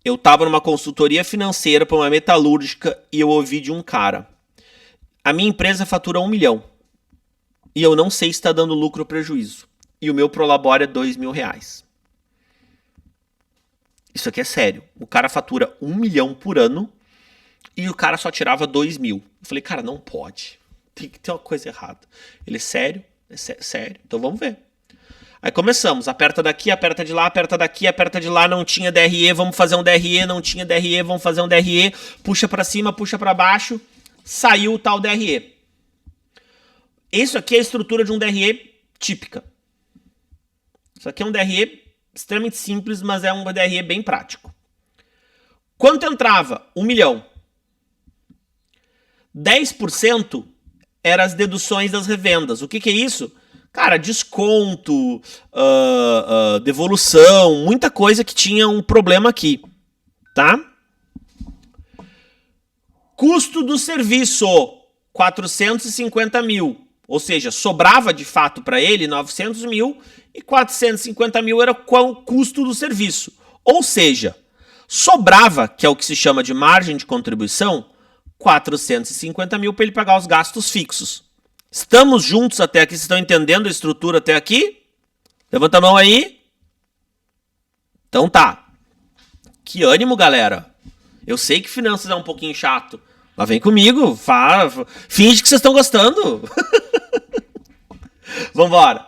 Eu estava numa consultoria financeira para uma metalúrgica e eu ouvi de um cara. A minha empresa fatura 1 milhão. E eu não sei se está dando lucro ou prejuízo. E o meu Prolabore é R$2.000. Isso aqui é sério. O cara fatura 1 milhão por ano e o cara só tirava 2.000. Eu falei, cara, não pode. Tem que ter uma coisa errada. Ele é sério? Sério. Então vamos ver. Aí começamos. Aperta daqui, aperta de lá, aperta daqui, aperta de lá. Não tinha DRE, vamos fazer um DRE. Não tinha DRE, vamos fazer um DRE. Puxa pra cima, puxa pra baixo. Saiu o tal DRE. Isso aqui é a estrutura de um DRE típica. Isso aqui é um DRE extremamente simples, mas é um DRE bem prático. Quanto entrava? 1 milhão. 10% eram as deduções das revendas. O que é isso? Cara, desconto, devolução, muita coisa que tinha um problema aqui, tá? Custo do serviço, 450 mil. Ou seja, sobrava de fato para ele 900 mil e 450 mil era o custo do serviço. Ou seja, sobrava, que é o que se chama de margem de contribuição, 450 mil para ele pagar os gastos fixos. Estamos juntos até aqui? Vocês estão entendendo a estrutura até aqui? Levanta a mão aí. Então tá. Que ânimo, galera. Eu sei que finanças é um pouquinho chato, mas vem comigo. Finge que vocês estão gostando. Vambora.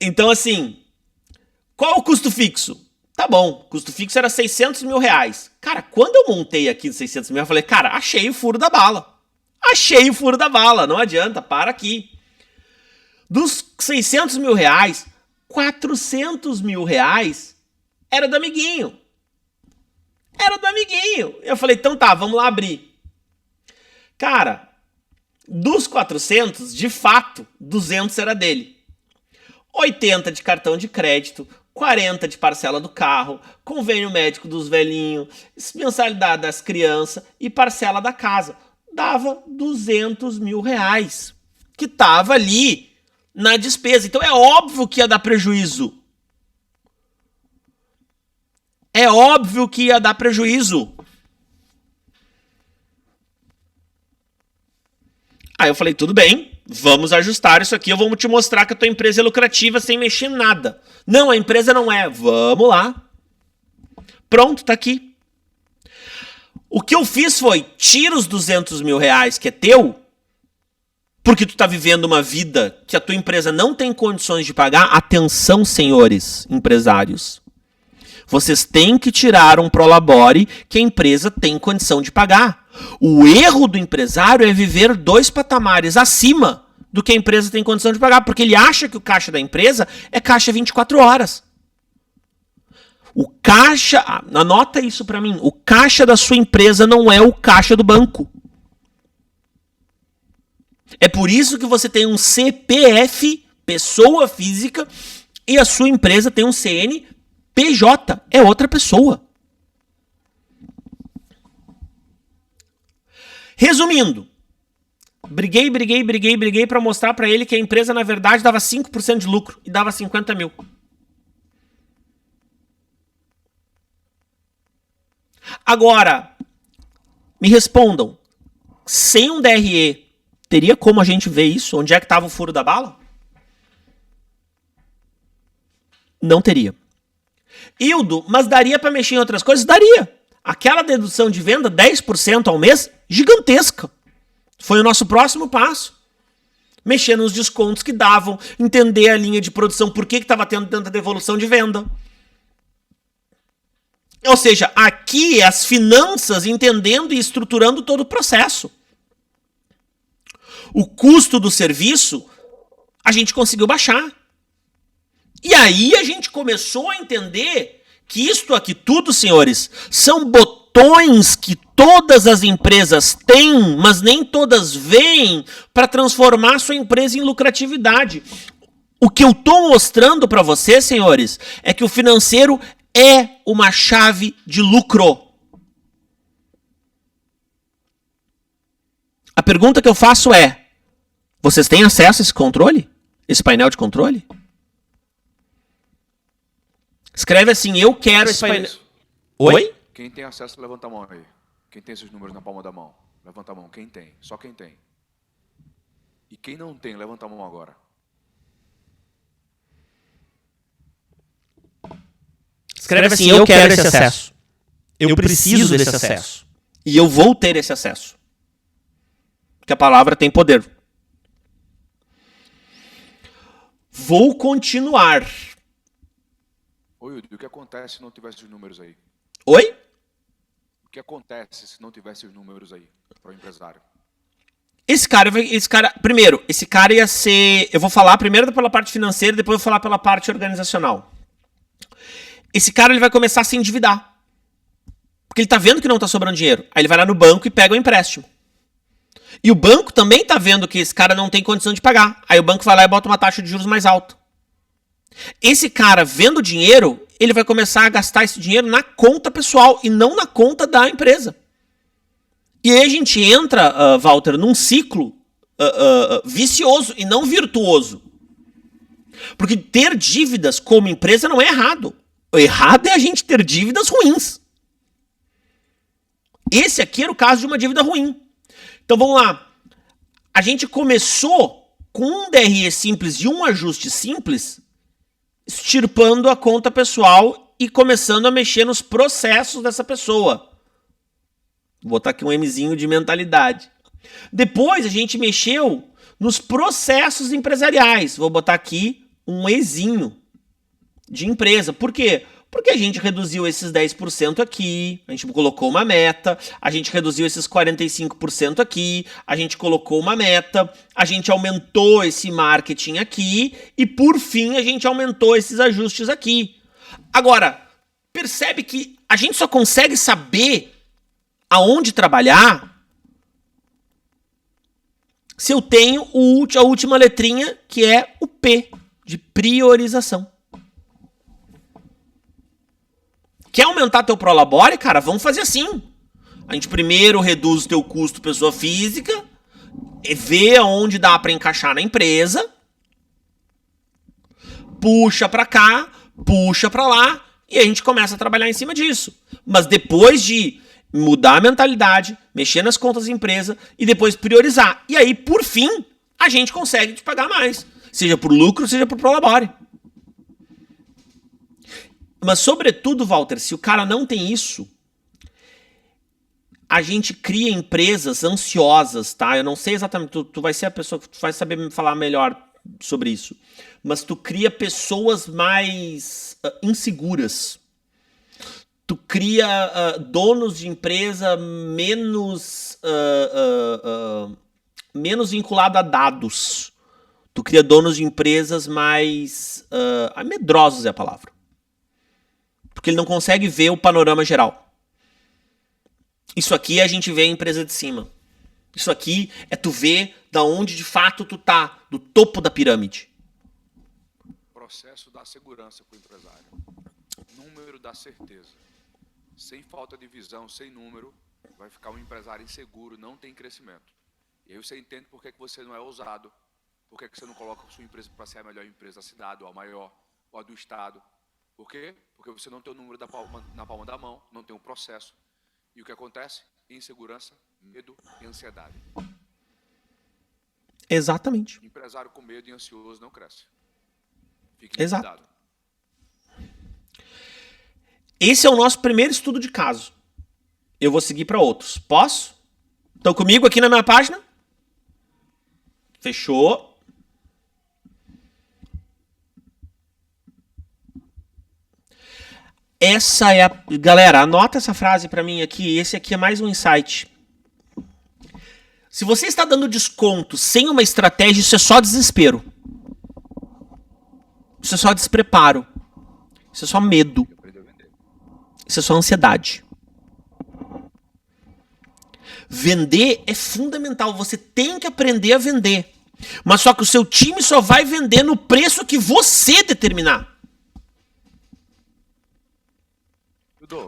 Então assim, qual é o custo fixo? Tá bom, o custo fixo era 600 mil reais. Cara, quando eu montei aqui de 600 mil, eu falei, cara, achei o furo da bala. Achei o furo da bala, não adianta, para aqui. Dos 600 mil reais, 400 mil reais era do amiguinho. Era do amiguinho. Eu falei, então tá, vamos lá abrir. Cara, dos 400, de fato, 200 era dele. 80 de cartão de crédito, 40 de parcela do carro, convênio médico dos velhinhos, mensalidade das crianças e parcela da casa. Dava 200 mil reais, que tava ali na despesa. Então é óbvio que ia dar prejuízo. É óbvio que ia dar prejuízo. Aí eu falei, tudo bem, vamos ajustar isso aqui, eu vou te mostrar que a tua empresa é lucrativa sem mexer em nada. Não, a empresa não é. Vamos lá. Pronto, tá aqui. O que eu fiz foi, tira os 200 mil reais que é teu, porque tu tá vivendo uma vida que a tua empresa não tem condições de pagar. Atenção, senhores empresários. Vocês têm que tirar um Prolabore que a empresa tem condição de pagar. O erro do empresário é viver 2 patamares acima do que a empresa tem condição de pagar, porque ele acha que o caixa da empresa é caixa 24 horas. O caixa, anota isso para mim, o caixa da sua empresa não é o caixa do banco. É por isso que você tem um CPF, pessoa física, e a sua empresa tem um CNPJ, é outra pessoa. Resumindo, briguei para mostrar para ele que a empresa, na verdade, dava 5% de lucro e dava 50 mil. Agora, me respondam, sem um DRE, teria como a gente ver isso? Onde é que estava o furo da bala? Não teria. Hildo, mas daria para mexer em outras coisas? Daria. Aquela dedução de venda, 10% ao mês, gigantesca. Foi o nosso próximo passo. Mexer nos descontos que davam, entender a linha de produção, por que estava tendo tanta devolução de venda. Ou seja, aqui as finanças entendendo e estruturando todo o processo. O custo do serviço, a gente conseguiu baixar. E aí a gente começou a entender que isto aqui tudo, senhores, são botões que todas as empresas têm, mas nem todas veem para transformar sua empresa em lucratividade. O que eu estou mostrando para vocês, senhores, é que o financeiro é uma chave de lucro. A pergunta que eu faço é: vocês têm acesso a esse controle? Esse painel de controle? Escreve assim, eu quero esse painel. Oi? Quem tem acesso, levanta a mão aí. Quem tem esses números na palma da mão? Levanta a mão. Quem tem? Só quem tem. E quem não tem, levanta a mão agora. Escreve assim, eu quero esse acesso. Eu preciso desse acesso. E eu vou ter esse acesso. Porque a palavra tem poder. Vou continuar. Oi, o que acontece se não tivesse os números aí? Oi? O que acontece se não tivesse os números aí para o empresário? Esse cara ia ser... Eu vou falar primeiro pela parte financeira, depois eu vou falar pela parte organizacional. Esse cara ele vai começar a se endividar. Porque ele tá vendo que não tá sobrando dinheiro. Aí ele vai lá no banco e pega o empréstimo. E o banco também tá vendo que esse cara não tem condição de pagar. Aí o banco vai lá e bota uma taxa de juros mais alta. Esse cara, vendo dinheiro, ele vai começar a gastar esse dinheiro na conta pessoal e não na conta da empresa. E aí a gente entra, Walter, num ciclo vicioso e não virtuoso. Porque ter dívidas como empresa não é errado. O errado é a gente ter dívidas ruins. Esse aqui era o caso de uma dívida ruim. Então vamos lá. A gente começou com um DRE simples e um ajuste simples, extirpando a conta pessoal e começando a mexer nos processos dessa pessoa. Vou botar aqui um Mzinho de mentalidade. Depois a gente mexeu nos processos empresariais. Vou botar aqui um Ezinho de empresa. Por quê? Porque a gente reduziu esses 10% aqui, a gente colocou uma meta, a gente reduziu esses 45% aqui, a gente colocou uma meta, a gente aumentou esse marketing aqui e, por fim, a gente aumentou esses ajustes aqui. Agora, percebe que a gente só consegue saber aonde trabalhar se eu tenho a última letrinha, que é o P, de priorização. Quer aumentar teu Prolabore, cara? Vamos fazer assim. A gente primeiro reduz o teu custo pessoa física, vê aonde dá para encaixar na empresa, puxa para cá, puxa para lá, e a gente começa a trabalhar em cima disso. Mas depois de mudar a mentalidade, mexer nas contas da empresa e depois priorizar. E aí, por fim, a gente consegue te pagar mais. Seja por lucro, seja por Prolabore. Mas, sobretudo, Walter, se o cara não tem isso, a gente cria empresas ansiosas, tá? Eu não sei exatamente, tu vai ser a pessoa que vai saber me falar melhor sobre isso. Mas tu cria pessoas mais inseguras. Tu cria donos de empresa menos vinculados a dados. Tu cria donos de empresas mais medrosos é a palavra. Porque ele não consegue ver o panorama geral. Isso aqui a gente vê a empresa de cima. Isso aqui é tu ver da onde de fato tu tá, do topo da pirâmide. Processo da segurança para o empresário. Número da certeza. Sem falta de visão, sem número, vai ficar um empresário inseguro, não tem crescimento. E aí você entende por que você não é ousado, por que você não coloca a sua empresa para ser a melhor empresa da cidade, ou a maior, ou a do estado. Por quê? Porque você não tem o número na palma da mão, não tem um processo. E o que acontece? Insegurança, medo e ansiedade. Exatamente. Empresário com medo e ansioso não cresce. Fique cuidado. Esse é o nosso primeiro estudo de caso. Eu vou seguir para outros. Posso? Estão comigo aqui na minha página? Fechou. Essa é a... Galera, anota essa frase para mim aqui. Esse aqui é mais um insight. Se você está dando desconto sem uma estratégia, isso é só desespero. Isso é só despreparo. Isso é só medo. Isso é só ansiedade. Vender é fundamental. Você tem que aprender a vender. Mas só que o seu time só vai vender no preço que você determinar.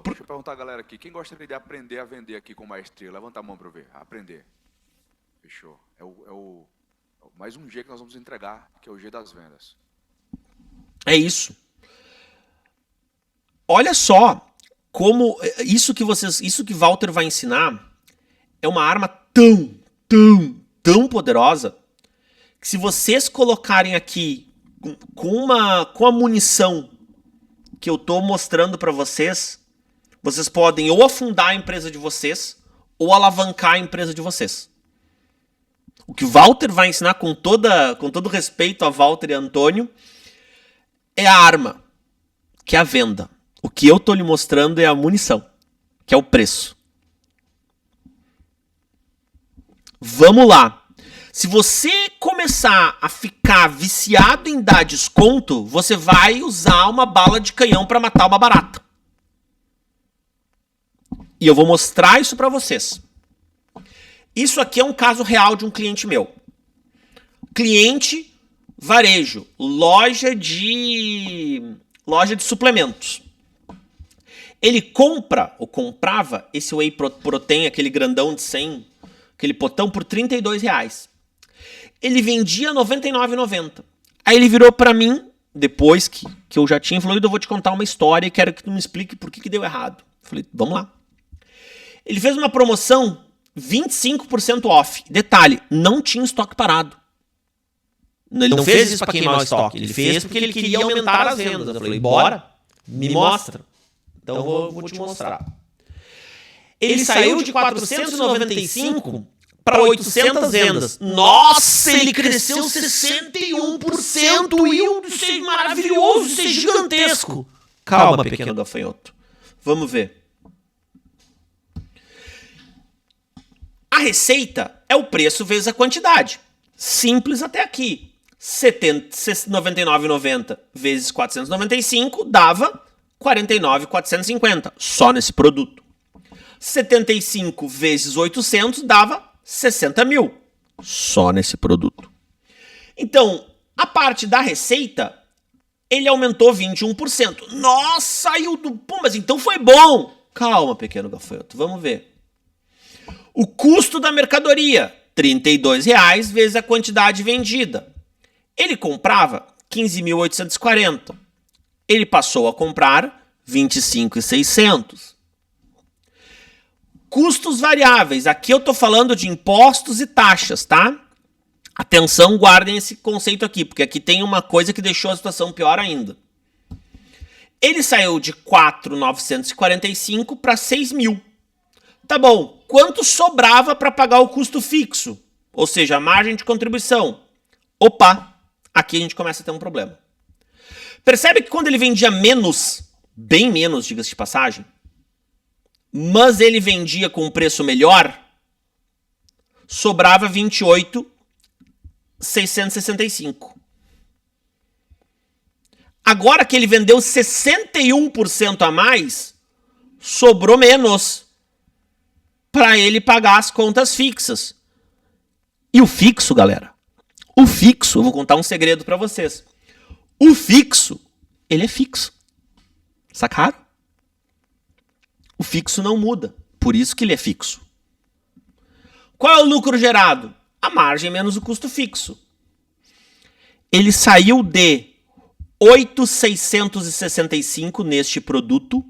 Deixa eu perguntar a galera aqui. Quem gostaria de aprender a vender aqui com maestria? Levanta a mão para eu ver. Aprender. Fechou. Mais um G que nós vamos entregar, que é o G das vendas. É isso. Olha só como isso que Walter vai ensinar é uma arma tão poderosa que se vocês colocarem aqui com a munição que eu tô mostrando para vocês, vocês podem ou afundar a empresa de vocês ou alavancar a empresa de vocês. O que Walter vai ensinar com todo respeito a Walter e a Antônio é a arma, que é a venda. O que eu tô lhe mostrando é a munição, que é o preço. Vamos lá. Se você começar a ficar viciado em dar desconto, você vai usar uma bala de canhão para matar uma barata. E eu vou mostrar isso para vocês. Isso aqui é um caso real de um cliente meu. Cliente varejo, loja de suplementos. Ele compra ou comprava esse whey protein, aquele grandão de 100, aquele potão por R$32. Ele vendia R$ 99,90. Aí ele virou para mim, depois que eu já tinha falado, eu vou te contar uma história e quero que tu me explique por que deu errado. Falei, vamos lá. Ele fez uma promoção 25% off. Detalhe, não tinha estoque parado. Ele não fez isso para queimar o estoque. Ele fez porque ele queria aumentar as vendas. Eu falei, bora, me mostra. Então eu vou te mostrar. Ele saiu de 495 para 800 vendas. Nossa, ele cresceu 61%. Isso é maravilhoso, isso é gigantesco. Calma, pequeno gafanhoto. Vamos ver. A receita é o preço vezes a quantidade. Simples até aqui. 99,90 vezes 495 dava 49,450. Só nesse produto. 75 vezes 800 dava 60 mil. Só nesse produto. Então, a parte da receita, ele aumentou 21%. Nossa, saiu do... Pô, mas então foi bom. Calma, pequeno gafanhoto. Vamos ver. O custo da mercadoria, R$32 vezes a quantidade vendida. Ele comprava 15.840. Ele passou a comprar 25.600. Custos variáveis. Aqui eu estou falando de impostos e taxas, tá? Atenção, guardem esse conceito aqui, porque aqui tem uma coisa que deixou a situação pior ainda. Ele saiu de 4.945 para 6.000. Tá bom. Quanto sobrava para pagar o custo fixo? Ou seja, a margem de contribuição. Opa, aqui a gente começa a ter um problema. Percebe que quando ele vendia menos, bem menos, diga-se de passagem, mas ele vendia com um preço melhor, sobrava 28 665. Agora que ele vendeu 61% a mais, sobrou menos para ele pagar as contas fixas. E o fixo, galera, o fixo, eu vou contar um segredo para vocês. O fixo, ele é fixo. Sacaram? O fixo não muda, por isso que ele é fixo. Qual é o lucro gerado? A margem menos o custo fixo. Ele saiu de 8.665 neste produto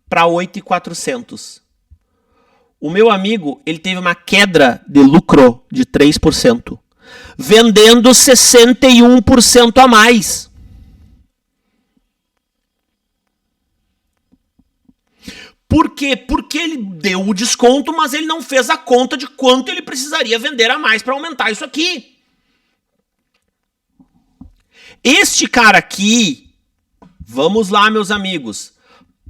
para 8.400. O meu amigo, ele teve uma queda de lucro de 3%, vendendo 61% a mais. Por quê? Porque ele deu o desconto, mas ele não fez a conta de quanto ele precisaria vender a mais para aumentar isso aqui. Este cara aqui, vamos lá, meus amigos,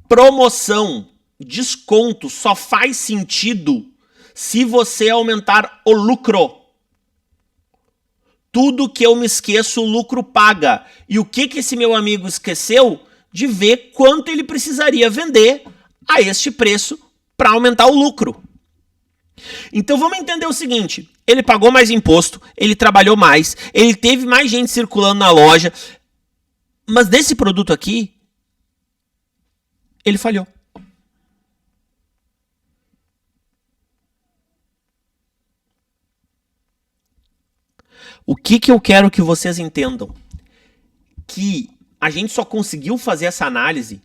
promoção, desconto só faz sentido se você aumentar o lucro. Tudo que eu me esqueço, o lucro paga. E o que esse meu amigo esqueceu? De ver quanto ele precisaria vender a este preço para aumentar o lucro. Então vamos entender o seguinte, ele pagou mais imposto, ele trabalhou mais, ele teve mais gente circulando na loja, mas desse produto aqui, ele falhou. O que eu quero que vocês entendam? Que a gente só conseguiu fazer essa análise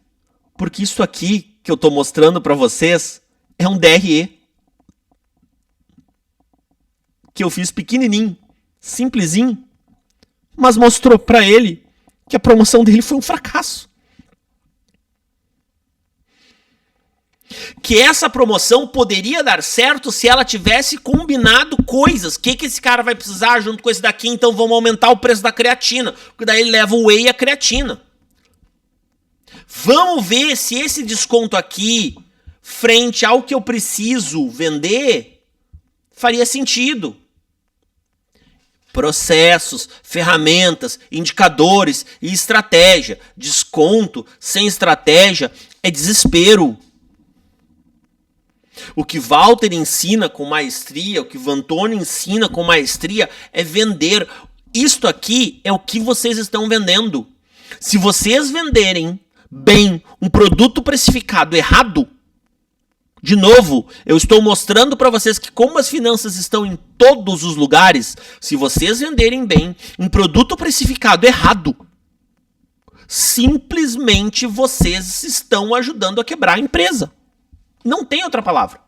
porque isso aqui que eu estou mostrando para vocês é um DRE. Que eu fiz pequenininho, simplesinho, mas mostrou para ele que a promoção dele foi um fracasso. Que essa promoção poderia dar certo se ela tivesse combinado coisas. O que esse cara vai precisar junto com esse daqui? Então vamos aumentar o preço da creatina. Porque daí ele leva o whey e a creatina. Vamos ver se esse desconto aqui, frente ao que eu preciso vender, faria sentido. Processos, ferramentas, indicadores e estratégia. Desconto sem estratégia é desespero. O que Walter ensina com maestria, o que Vantoni ensina com maestria é vender. Isto aqui é o que vocês estão vendendo. Se vocês venderem bem um produto precificado errado, de novo, eu estou mostrando para vocês que como as finanças estão em todos os lugares, se vocês venderem bem um produto precificado errado, simplesmente vocês estão ajudando a quebrar a empresa. Não tem outra palavra.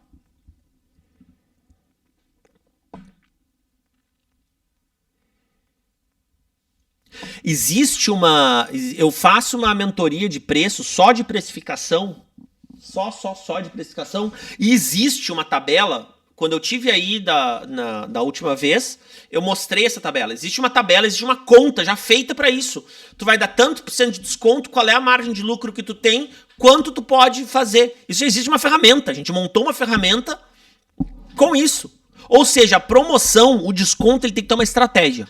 Existe uma... Eu faço uma mentoria de preço só de precificação. Só de precificação. E existe uma tabela. Quando eu tive aí da última vez, eu mostrei essa tabela. Existe uma tabela, existe uma conta já feita para isso. Tu vai dar tanto por cento de desconto, qual é a margem de lucro que tu tem, quanto tu pode fazer. Isso existe uma ferramenta. A gente montou uma ferramenta com isso. Ou seja, a promoção, o desconto, ele tem que ter uma estratégia.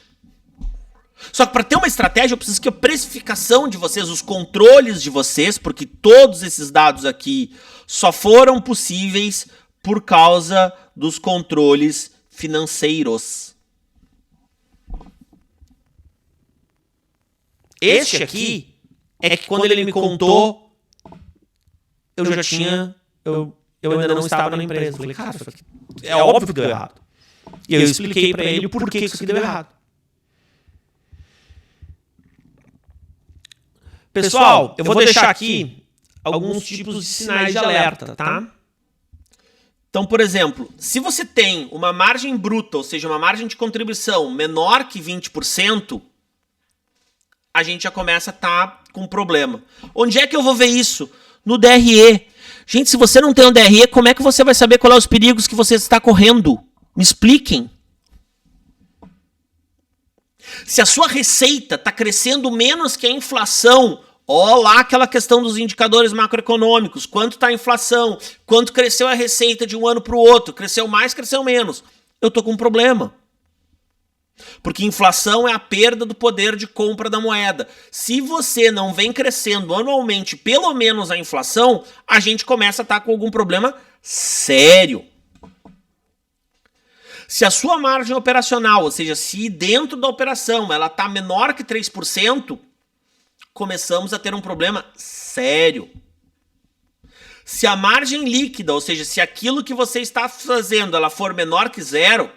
Só que para ter uma estratégia, eu preciso que a precificação de vocês, os controles de vocês, porque todos esses dados aqui só foram possíveis por causa dos controles financeiros. Este aqui é que quando ele me contou, eu já tinha... Eu ainda não estava na empresa. Eu falei, cara, é óbvio que deu errado. E eu expliquei para ele o porquê que isso aqui deu errado. Pessoal, eu vou deixar aqui alguns tipos de sinais de alerta, tá? Então, por exemplo, se você tem uma margem bruta, ou seja, uma margem de contribuição menor que 20%, a gente já começa a estar com problema. Onde é que eu vou ver isso? No DRE. Gente, se você não tem um DRE, como é que você vai saber qual é os perigos que você está correndo? Me expliquem. Se a sua receita está crescendo menos que a inflação, Ó lá aquela questão dos indicadores macroeconômicos, quanto está a inflação, quanto cresceu a receita de um ano para o outro, cresceu mais, cresceu menos. Eu tô com um problema. Porque inflação é a perda do poder de compra da moeda. Se você não vem crescendo anualmente, pelo menos a inflação, a gente começa a estar com algum problema sério. Se a sua margem operacional, ou seja, se dentro da operação ela está menor que 3%, começamos a ter um problema sério. Se a margem líquida, ou seja, se aquilo que você está fazendo ela for menor que 0,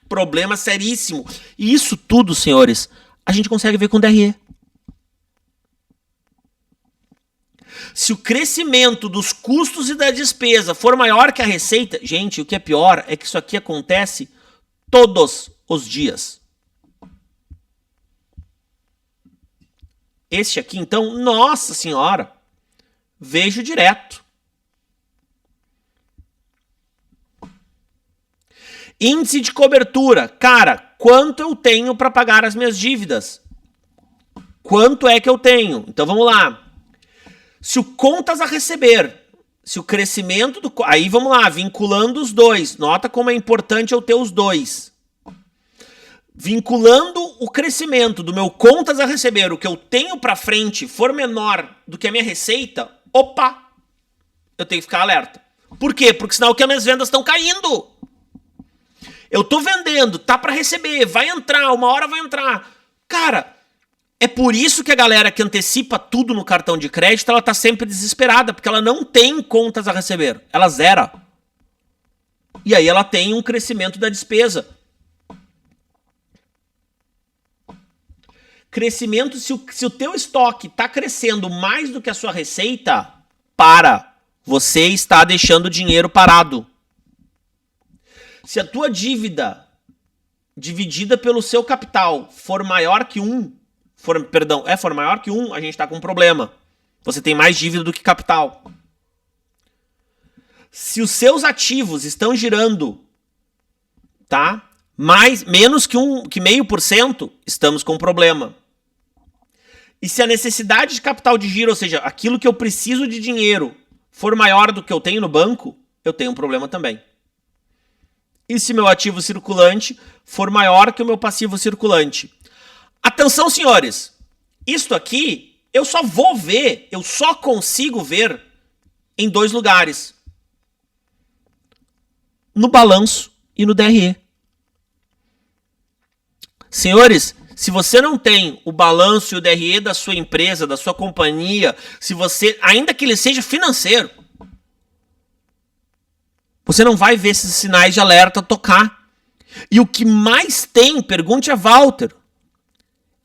problema seríssimo. E isso tudo, senhores, a gente consegue ver com o DRE. Se o crescimento dos custos e da despesa for maior que a receita, gente, o que é pior é que isso aqui acontece todos os dias. Este aqui, então, nossa senhora, vejo direto. Índice de cobertura. Cara, quanto eu tenho para pagar as minhas dívidas? Quanto é que eu tenho? Então vamos lá. Se o contas a receber, se o crescimento do... Aí vamos lá, vinculando os dois. Nota como é importante eu ter os dois. Vinculando o crescimento do meu contas a receber, o que eu tenho para frente, for menor do que a minha receita, opa, eu tenho que ficar alerta. Por quê? Porque senão que as minhas vendas estão caindo. Eu tô vendendo, tá para receber, vai entrar, uma hora vai entrar. Cara, é por isso que a galera que antecipa tudo no cartão de crédito, ela tá sempre desesperada, porque ela não tem contas a receber, ela zera. E aí ela tem um crescimento da despesa. Crescimento, se o teu estoque está crescendo mais do que a sua receita, você está deixando dinheiro parado. Se a tua dívida dividida pelo seu capital for maior que 1, for maior que 1, a gente está com um problema. Você tem mais dívida do que capital. Se os seus ativos estão girando, tá? Menos que 0,5%, estamos com um problema. E se a necessidade de capital de giro, ou seja, aquilo que eu preciso de dinheiro, for maior do que eu tenho no banco, eu tenho um problema também. E se meu ativo circulante for maior que o meu passivo circulante? Atenção, senhores! Isto aqui eu só consigo ver em 2 lugares. No balanço e no DRE. Senhores, se você não tem o balanço e o DRE da sua empresa, da sua companhia, se você, ainda que ele seja financeiro, você não vai ver esses sinais de alerta tocar. E o que mais tem, pergunte a Walter,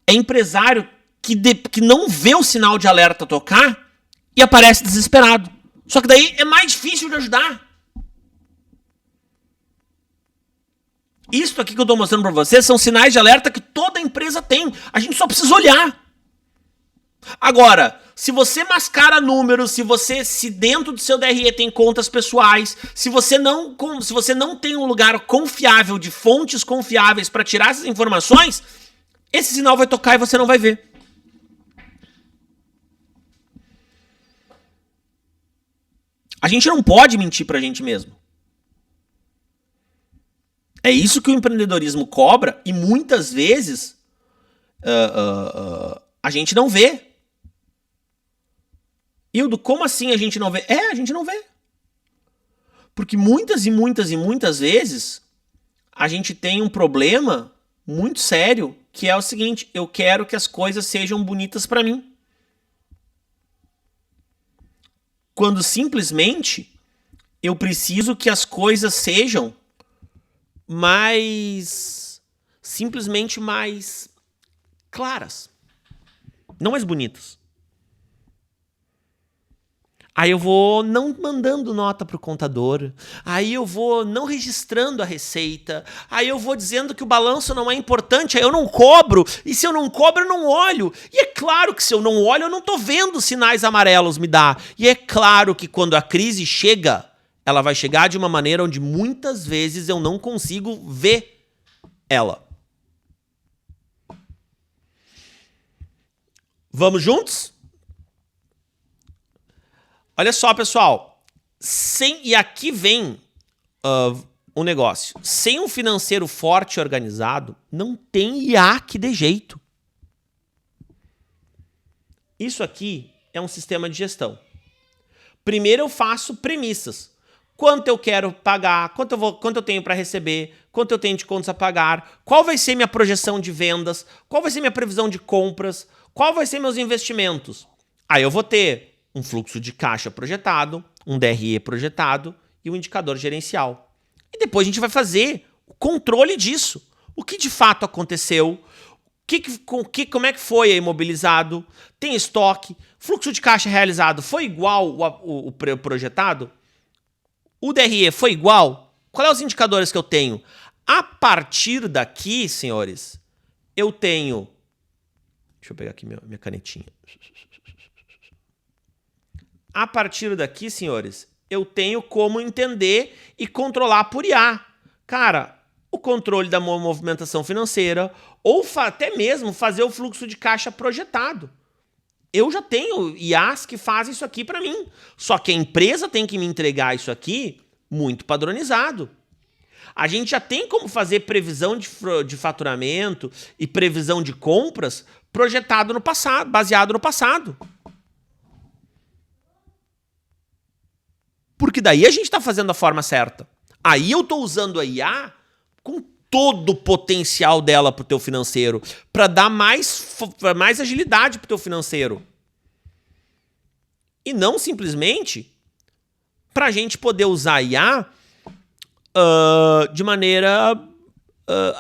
é empresário que não vê o sinal de alerta tocar e aparece desesperado. Só que daí é mais difícil de ajudar. Isso aqui que eu estou mostrando para vocês são sinais de alerta que toda empresa tem. A gente só precisa olhar. Agora, se você mascara números, se dentro do seu DRE tem contas pessoais, se você não tem um lugar confiável, de fontes confiáveis para tirar essas informações, esse sinal vai tocar e você não vai ver. A gente não pode mentir para a gente mesmo. É isso que o empreendedorismo cobra e muitas vezes a gente não vê. Hildo, como assim a gente não vê? A gente não vê. Porque muitas vezes a gente tem um problema muito sério, que é o seguinte: eu quero que as coisas sejam bonitas para mim. Quando simplesmente eu preciso que as coisas sejam simplesmente mais claras, não mais bonitas. Aí eu vou não mandando nota para o contador, aí eu vou não registrando a receita, aí eu vou dizendo que o balanço não é importante, aí eu não cobro, e se eu não cobro eu não olho. E é claro que se eu não olho eu não estou vendo sinais amarelos me dar. E é claro que quando a crise chega, ela vai chegar de uma maneira onde muitas vezes eu não consigo ver ela. Vamos juntos? Olha só, pessoal. E aqui vem um negócio. Sem um financeiro forte e organizado, não tem IA que dê jeito. Isso aqui é um sistema de gestão. Primeiro eu faço premissas. Quanto eu quero pagar, quanto eu tenho para receber, quanto eu tenho de contas a pagar, qual vai ser minha projeção de vendas, qual vai ser minha previsão de compras, qual vai ser meus investimentos. Aí eu vou ter um fluxo de caixa projetado, um DRE projetado e um indicador gerencial. E depois a gente vai fazer o controle disso. O que de fato aconteceu, como é que foi imobilizado, tem estoque, fluxo de caixa realizado foi igual o projetado? O DRE foi igual? Quais são os indicadores que eu tenho? A partir daqui, senhores, eu tenho... Deixa eu pegar aqui minha canetinha. A partir daqui, senhores, eu tenho como entender e controlar por IA. Cara, o controle da movimentação financeira ou até mesmo fazer o fluxo de caixa projetado. Eu já tenho IAs que fazem isso aqui para mim. Só que a empresa tem que me entregar isso aqui muito padronizado. A gente já tem como fazer previsão de faturamento e previsão de compras projetado no passado, baseado no passado. Porque daí a gente está fazendo da forma certa. Aí eu estou usando a IA com todo o potencial dela para o teu financeiro, para dar mais agilidade para o teu financeiro. E não simplesmente para a gente poder usar a IA de maneira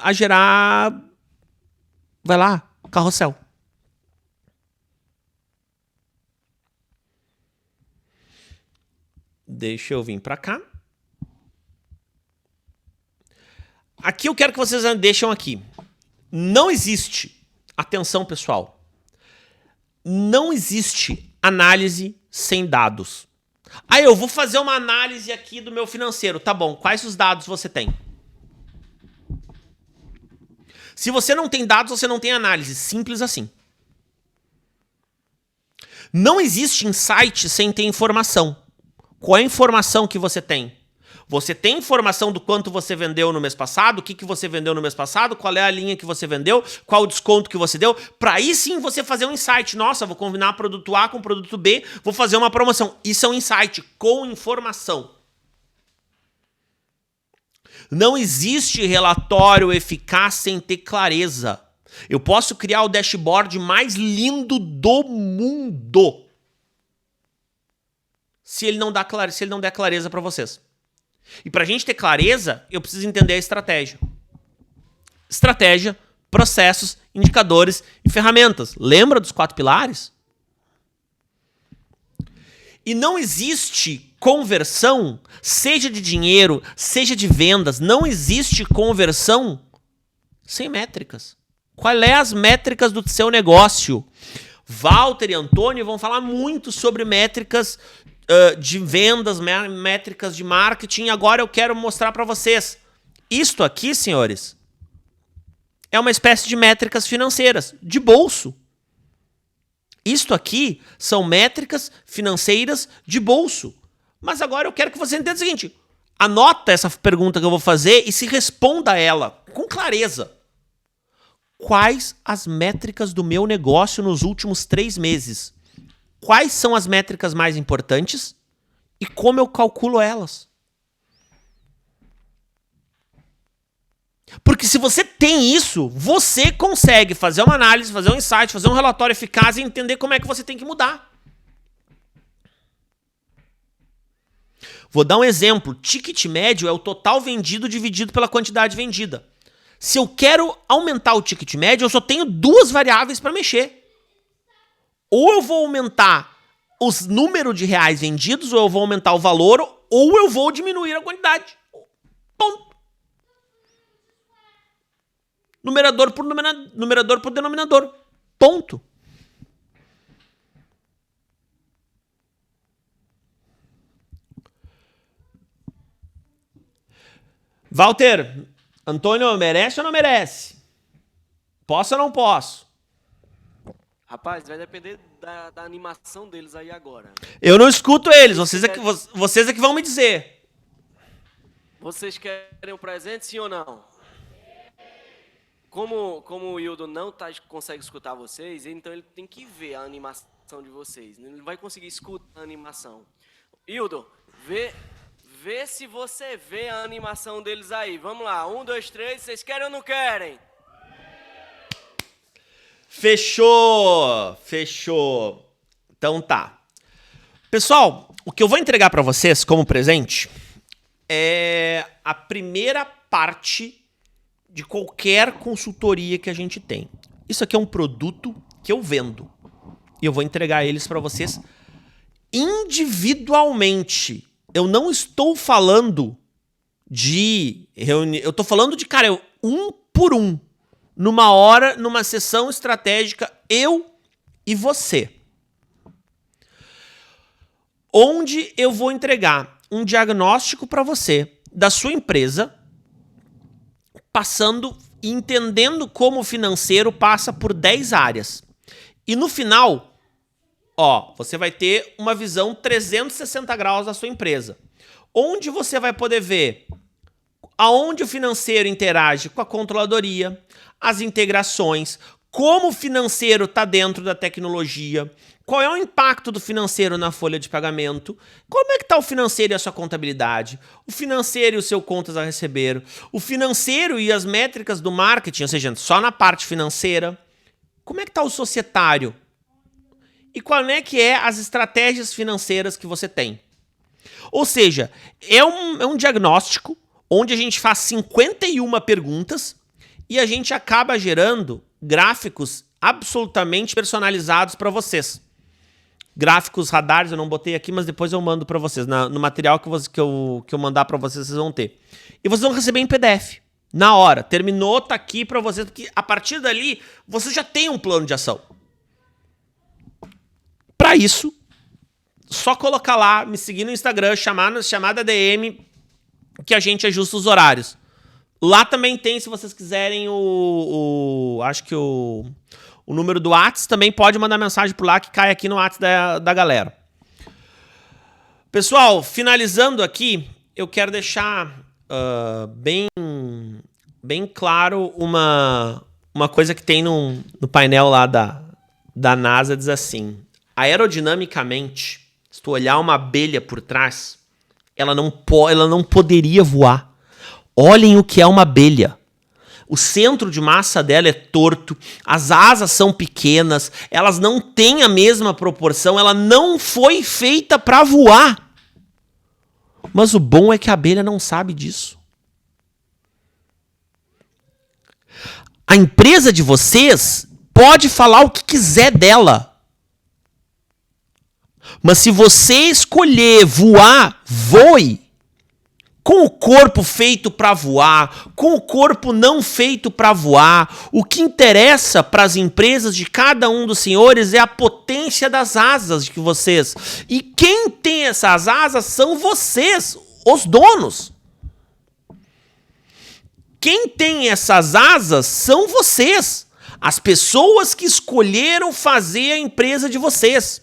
a gerar, vai lá, carrossel. Deixa eu vir para cá. Aqui eu quero que vocês deixem aqui. Não existe, atenção pessoal, não existe análise sem dados. Aí eu vou fazer uma análise aqui do meu financeiro. Tá bom, quais os dados você tem? Se você não tem dados, você não tem análise. Simples assim. Não existe insight sem ter informação. Qual é a informação que você tem? Você tem informação do quanto você vendeu no mês passado, o que você vendeu no mês passado, qual é a linha que você vendeu, qual o desconto que você deu, para aí sim você fazer um insight. Nossa, vou combinar produto A com produto B, vou fazer uma promoção. Isso é um insight com informação. Não existe relatório eficaz sem ter clareza. Eu posso criar o dashboard mais lindo do mundo se ele não der clareza para vocês. E para a gente ter clareza, eu preciso entender a estratégia. Estratégia, processos, indicadores e ferramentas. Lembra dos 4 pilares? E não existe conversão, seja de dinheiro, seja de vendas, não existe conversão sem métricas. Quais são as métricas do seu negócio? Walter e Antônio vão falar muito sobre métricas de vendas, métricas de marketing. Agora eu quero mostrar para vocês. Isto aqui, senhores, é uma espécie de métricas financeiras, de bolso. Isto aqui são métricas financeiras de bolso. Mas agora eu quero que você entenda o seguinte. Anota essa pergunta que eu vou fazer e se responda a ela com clareza. Quais as métricas do meu negócio nos últimos 3 meses? Quais são as métricas mais importantes e como eu calculo elas? Porque se você tem isso, você consegue fazer uma análise, fazer um insight, fazer um relatório eficaz e entender como é que você tem que mudar. Vou dar um exemplo. Ticket médio é o total vendido dividido pela quantidade vendida. Se eu quero aumentar o ticket médio, eu só tenho 2 variáveis para mexer. Ou eu vou aumentar os números de reais vendidos, ou eu vou aumentar o valor, ou eu vou diminuir a quantidade. Ponto. Numerador por denominador. Ponto. Walter, Antônio, merece ou não merece? Posso ou não posso? Rapaz, vai depender da animação deles aí agora. Eu não escuto eles, vocês é que vão me dizer. Vocês querem um presente, sim ou não? Como o Hildo não consegue escutar vocês, então ele tem que ver a animação de vocês. Ele não vai conseguir escutar a animação. Hildo, vê se você vê a animação deles aí. Vamos lá, 1, 2, 3, vocês querem ou não querem? Fechou! Então tá. Pessoal, o que eu vou entregar para vocês como presente é a primeira parte de qualquer consultoria que a gente tem. Isso aqui é um produto que eu vendo. E eu vou entregar eles para vocês individualmente. Eu não estou falando de reunião. Eu estou falando de, cara, um por um. Numa hora, numa sessão estratégica, eu e você. Onde eu vou entregar um diagnóstico para você da sua empresa, passando e entendendo como o financeiro passa por 10 áreas. E no final, você vai ter uma visão 360 graus da sua empresa. Onde você vai poder ver aonde o financeiro interage com a controladoria, as integrações, como o financeiro está dentro da tecnologia, qual é o impacto do financeiro na folha de pagamento, como é que está o financeiro e a sua contabilidade, o financeiro e o seu contas a receber, o financeiro e as métricas do marketing, ou seja, só na parte financeira, como é que está o societário e qual é que é as estratégias financeiras que você tem. Ou seja, é um diagnóstico onde a gente faz 51 perguntas e a gente acaba gerando gráficos absolutamente personalizados para vocês. Gráficos radares eu não botei aqui, mas depois eu mando para vocês. No material que eu mandar para vocês, vocês vão ter. E vocês vão receber em PDF. Na hora. Terminou, tá aqui para vocês, porque a partir dali você já tem um plano de ação. Para isso, só colocar lá, me seguir no Instagram, chamada DM, que a gente ajusta os horários. Lá também tem, se vocês quiserem, acho que o número do WhatsApp, também pode mandar mensagem por lá que cai aqui no WhatsApp da galera. Pessoal, finalizando aqui, eu quero deixar bem claro uma coisa que tem no painel lá da NASA, diz assim: aerodinamicamente, se tu olhar uma abelha por trás, ela não poderia voar. Olhem o que é uma abelha. O centro de massa dela é torto, as asas são pequenas, elas não têm a mesma proporção, ela não foi feita para voar. Mas o bom é que a abelha não sabe disso. A empresa de vocês pode falar o que quiser dela. Mas se você escolher voar, voe. Com o corpo feito para voar, com o corpo não feito para voar, o que interessa para as empresas de cada um dos senhores é a potência das asas de vocês. E quem tem essas asas são vocês, os donos. Quem tem essas asas são vocês, as pessoas que escolheram fazer a empresa de vocês.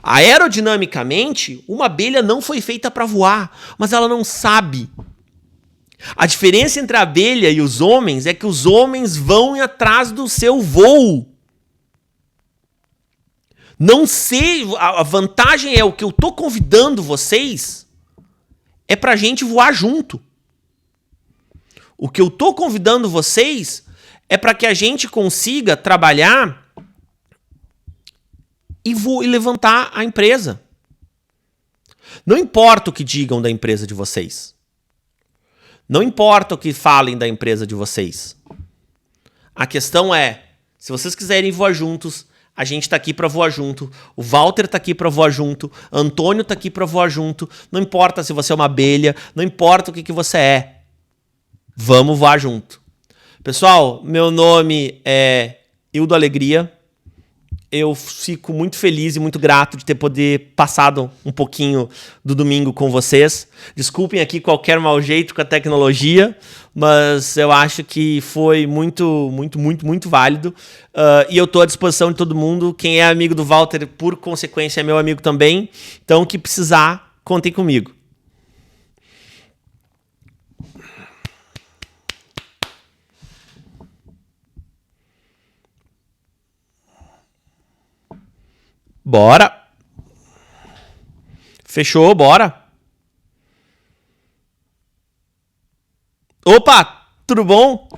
Aerodinamicamente, uma abelha não foi feita para voar, mas ela não sabe. A diferença entre a abelha e os homens é que os homens vão atrás do seu voo. Não sei, a vantagem é o que eu estou convidando vocês é para a gente voar junto. O que eu estou convidando vocês é para que a gente consiga trabalhar e levantar a empresa. Não importa o que digam da empresa de vocês. Não importa o que falem da empresa de vocês. A questão é, se vocês quiserem voar juntos, a gente está aqui para voar junto. O Walter está aqui para voar junto. Antônio está aqui para voar junto. Não importa se você é uma abelha, não importa o que você é. Vamos voar junto. Pessoal, meu nome é Hildo Alegria. Eu fico muito feliz e muito grato de ter poder passado um pouquinho do domingo com vocês. Desculpem aqui qualquer mau jeito com a tecnologia, mas eu acho que foi muito, muito, muito, muito válido. E eu estou à disposição de todo mundo. Quem é amigo do Walter, por consequência, é meu amigo também. Então, o que precisar, contem comigo. Bora. Fechou, bora. Opa, tudo bom?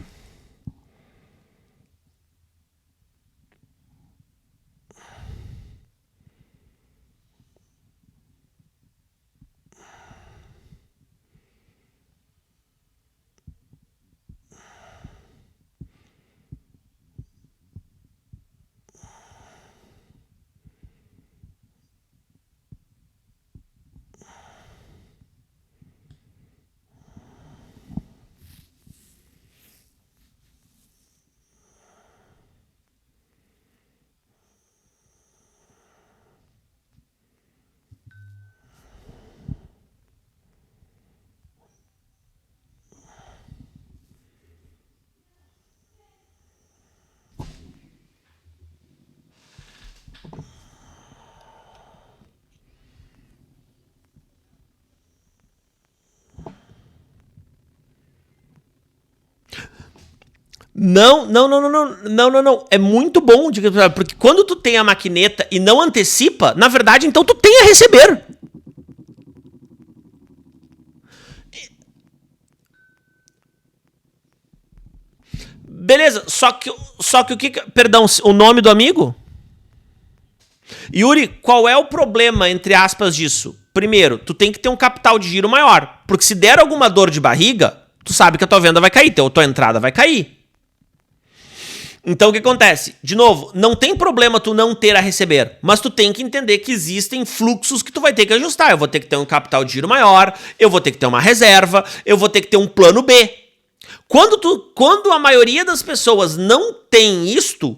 Não, não, não, não, não, não, não, não. É muito bom, porque quando tu tem a maquineta e não antecipa, na verdade, então tu tem a receber. Beleza, só que o que... Perdão, o nome do amigo? Yuri, qual é o problema, entre aspas, disso? Primeiro, tu tem que ter um capital de giro maior, porque se der alguma dor de barriga, tu sabe que a tua venda vai cair, tua entrada vai cair. Então o que acontece? De novo, não tem problema tu não ter a receber, mas tu tem que entender que existem fluxos que tu vai ter que ajustar. Eu vou ter que ter um capital de giro maior, eu vou ter que ter uma reserva, eu vou ter que ter um plano B. Quando a maioria das pessoas não tem isto,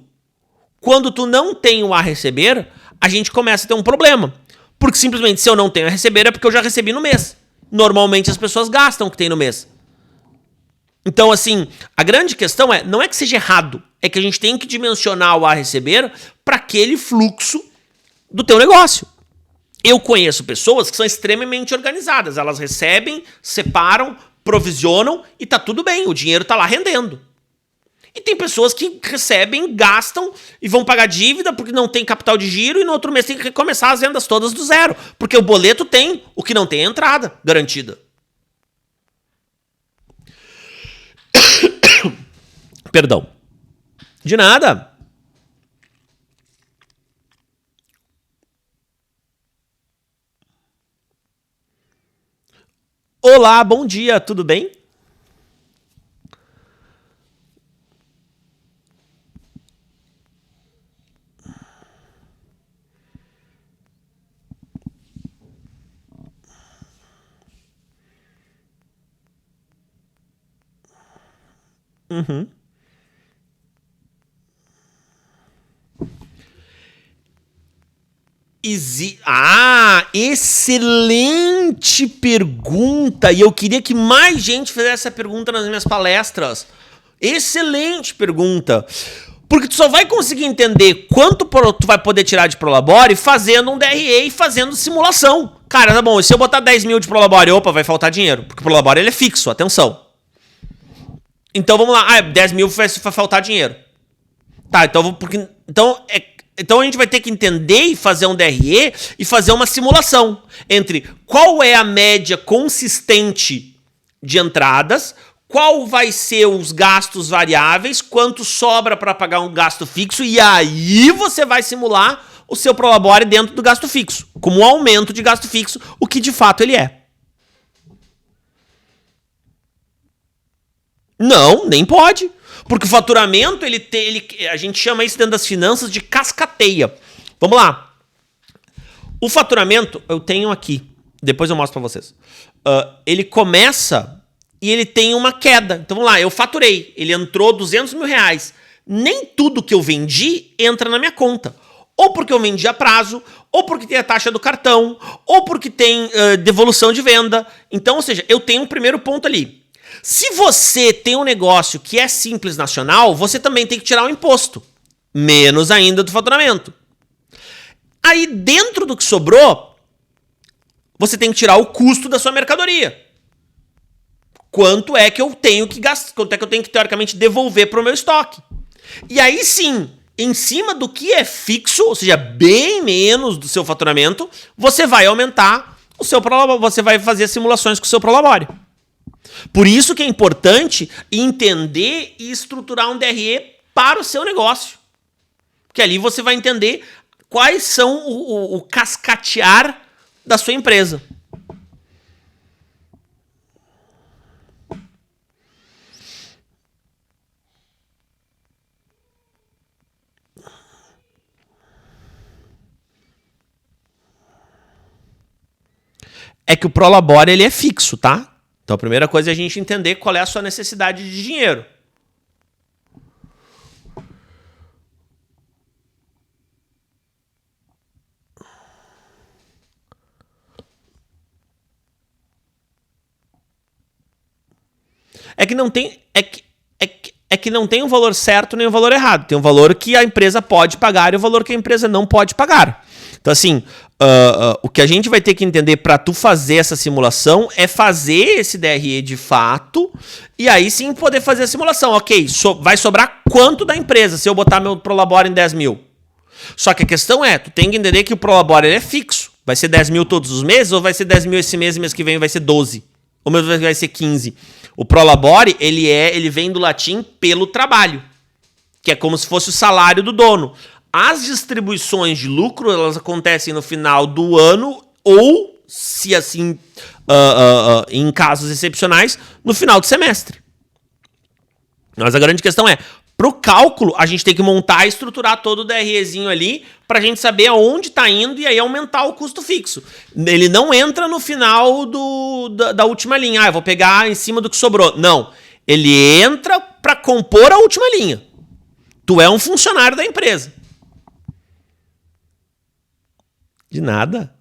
quando tu não tem o a receber, a gente começa a ter um problema. Porque simplesmente se eu não tenho a receber é porque eu já recebi no mês. Normalmente as pessoas gastam o que tem no mês. Então, assim, a grande questão não é que seja errado, é que a gente tem que dimensionar o a receber para aquele fluxo do teu negócio. Eu conheço pessoas que são extremamente organizadas, elas recebem, separam, provisionam e tá tudo bem, o dinheiro tá lá rendendo. E tem pessoas que recebem, gastam e vão pagar dívida porque não tem capital de giro e no outro mês tem que recomeçar as vendas todas do zero, porque o boleto tem, o que não tem é entrada garantida. Perdão. De nada. Olá, bom dia, tudo bem? Uhum. Excelente pergunta! E eu queria que mais gente fizesse essa pergunta nas minhas palestras. Excelente pergunta! Porque tu só vai conseguir entender quanto tu vai poder tirar de Prolabore fazendo um DRE e fazendo simulação. Cara, tá bom, e se eu botar 10 mil de Prolabore, opa, vai faltar dinheiro. Porque o Prolabore ele é fixo, atenção. Então vamos lá, 10 mil vai faltar dinheiro. Tá, então a gente vai ter que entender e fazer um DRE e fazer uma simulação entre qual é a média consistente de entradas, qual vai ser os gastos variáveis, quanto sobra para pagar um gasto fixo, e aí você vai simular o seu Prolabore dentro do gasto fixo, como um aumento de gasto fixo, o que de fato ele é. Não, nem pode. Porque o faturamento, a gente chama isso dentro das finanças de cascateia. Vamos lá. O faturamento, eu tenho aqui. Depois eu mostro para vocês. Ele começa e ele tem uma queda. Então vamos lá, eu faturei. Ele entrou 200 mil reais. Nem tudo que eu vendi entra na minha conta. ou porque eu vendi a prazo, ou porque tem a taxa do cartão, ou porque tem devolução de venda. Então, ou seja, eu tenho um primeiro ponto ali. Se você tem um negócio que é simples nacional, você também tem que tirar o imposto. Menos ainda do faturamento. Aí, dentro do que sobrou, você tem que tirar o custo da sua mercadoria. Quanto é que eu tenho que gastar, quanto é que eu tenho que, teoricamente, devolver para o meu estoque. E aí sim, em cima do que é fixo, ou seja, bem menos do seu faturamento, você vai aumentar o seu prolabore, você vai fazer simulações com o seu prolabore. Por isso que é importante entender e estruturar um DRE para o seu negócio. Porque ali você vai entender quais são o cascatear da sua empresa. É que o prolabore ele é fixo, tá? Então a primeira coisa é a gente entender qual é a sua necessidade de dinheiro. É que não tem que não tem um valor certo nem um valor errado. Tem um valor que a empresa pode pagar e o valor que a empresa não pode pagar. Então, assim, o que a gente vai ter que entender para tu fazer essa simulação é fazer esse DRE de fato e aí sim poder fazer a simulação. Ok, vai sobrar quanto da empresa se eu botar meu prolabore em 10 mil? Só que a questão é, tu tem que entender que o prolabore ele é fixo. Vai ser 10 mil todos os meses ou vai ser 10 mil esse mês que vem vai ser 12? Ou mesmo vai ser 15? O prolabore, ele vem do latim pelo trabalho, que é como se fosse o salário do dono. As distribuições de lucro, elas acontecem no final do ano ou, se assim, em casos excepcionais, no final do semestre. Mas a grande questão é, para o cálculo, a gente tem que montar e estruturar todo o DREzinho ali para a gente saber aonde está indo e aí aumentar o custo fixo. Ele não entra no final da última linha. Eu vou pegar em cima do que sobrou. Não. Ele entra para compor a última linha. Tu é um funcionário da empresa. De nada.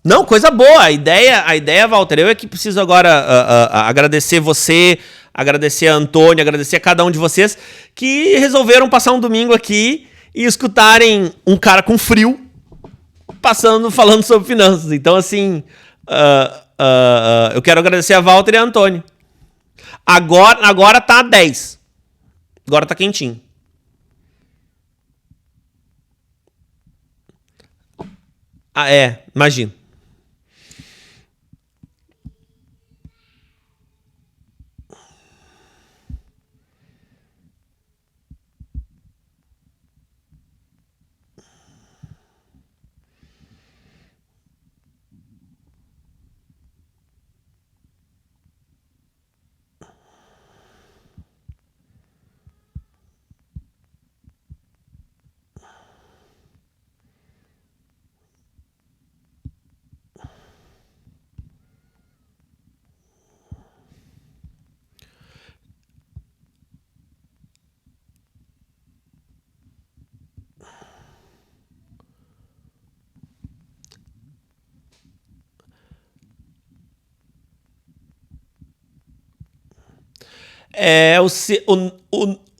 Não, coisa boa. A ideia, Walter, eu é que preciso agora agradecer você, agradecer a Antônio, agradecer a cada um de vocês que resolveram passar um domingo aqui e escutarem um cara com frio falando sobre finanças. Então, assim, eu quero agradecer a Walter e a Antônio. Agora tá 10. Agora tá quentinho. Imagino.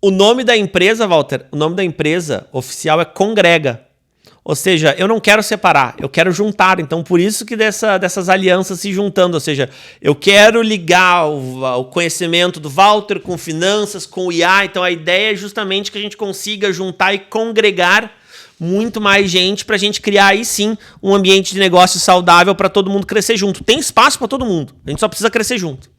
O nome da empresa, Walter, o nome da empresa oficial é Congrega. Ou seja, eu não quero separar, eu quero juntar. Então, por isso que dessas alianças se juntando. Ou seja, eu quero ligar o conhecimento do Walter com finanças, com o IA. Então, a ideia é justamente que a gente consiga juntar e congregar muito mais gente para a gente criar aí sim um ambiente de negócio saudável para todo mundo crescer junto. Tem espaço para todo mundo, a gente só precisa crescer junto.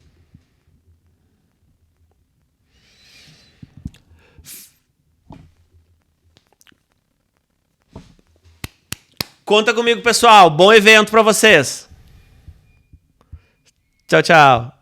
Conta comigo, pessoal. Bom evento para vocês. Tchau, tchau.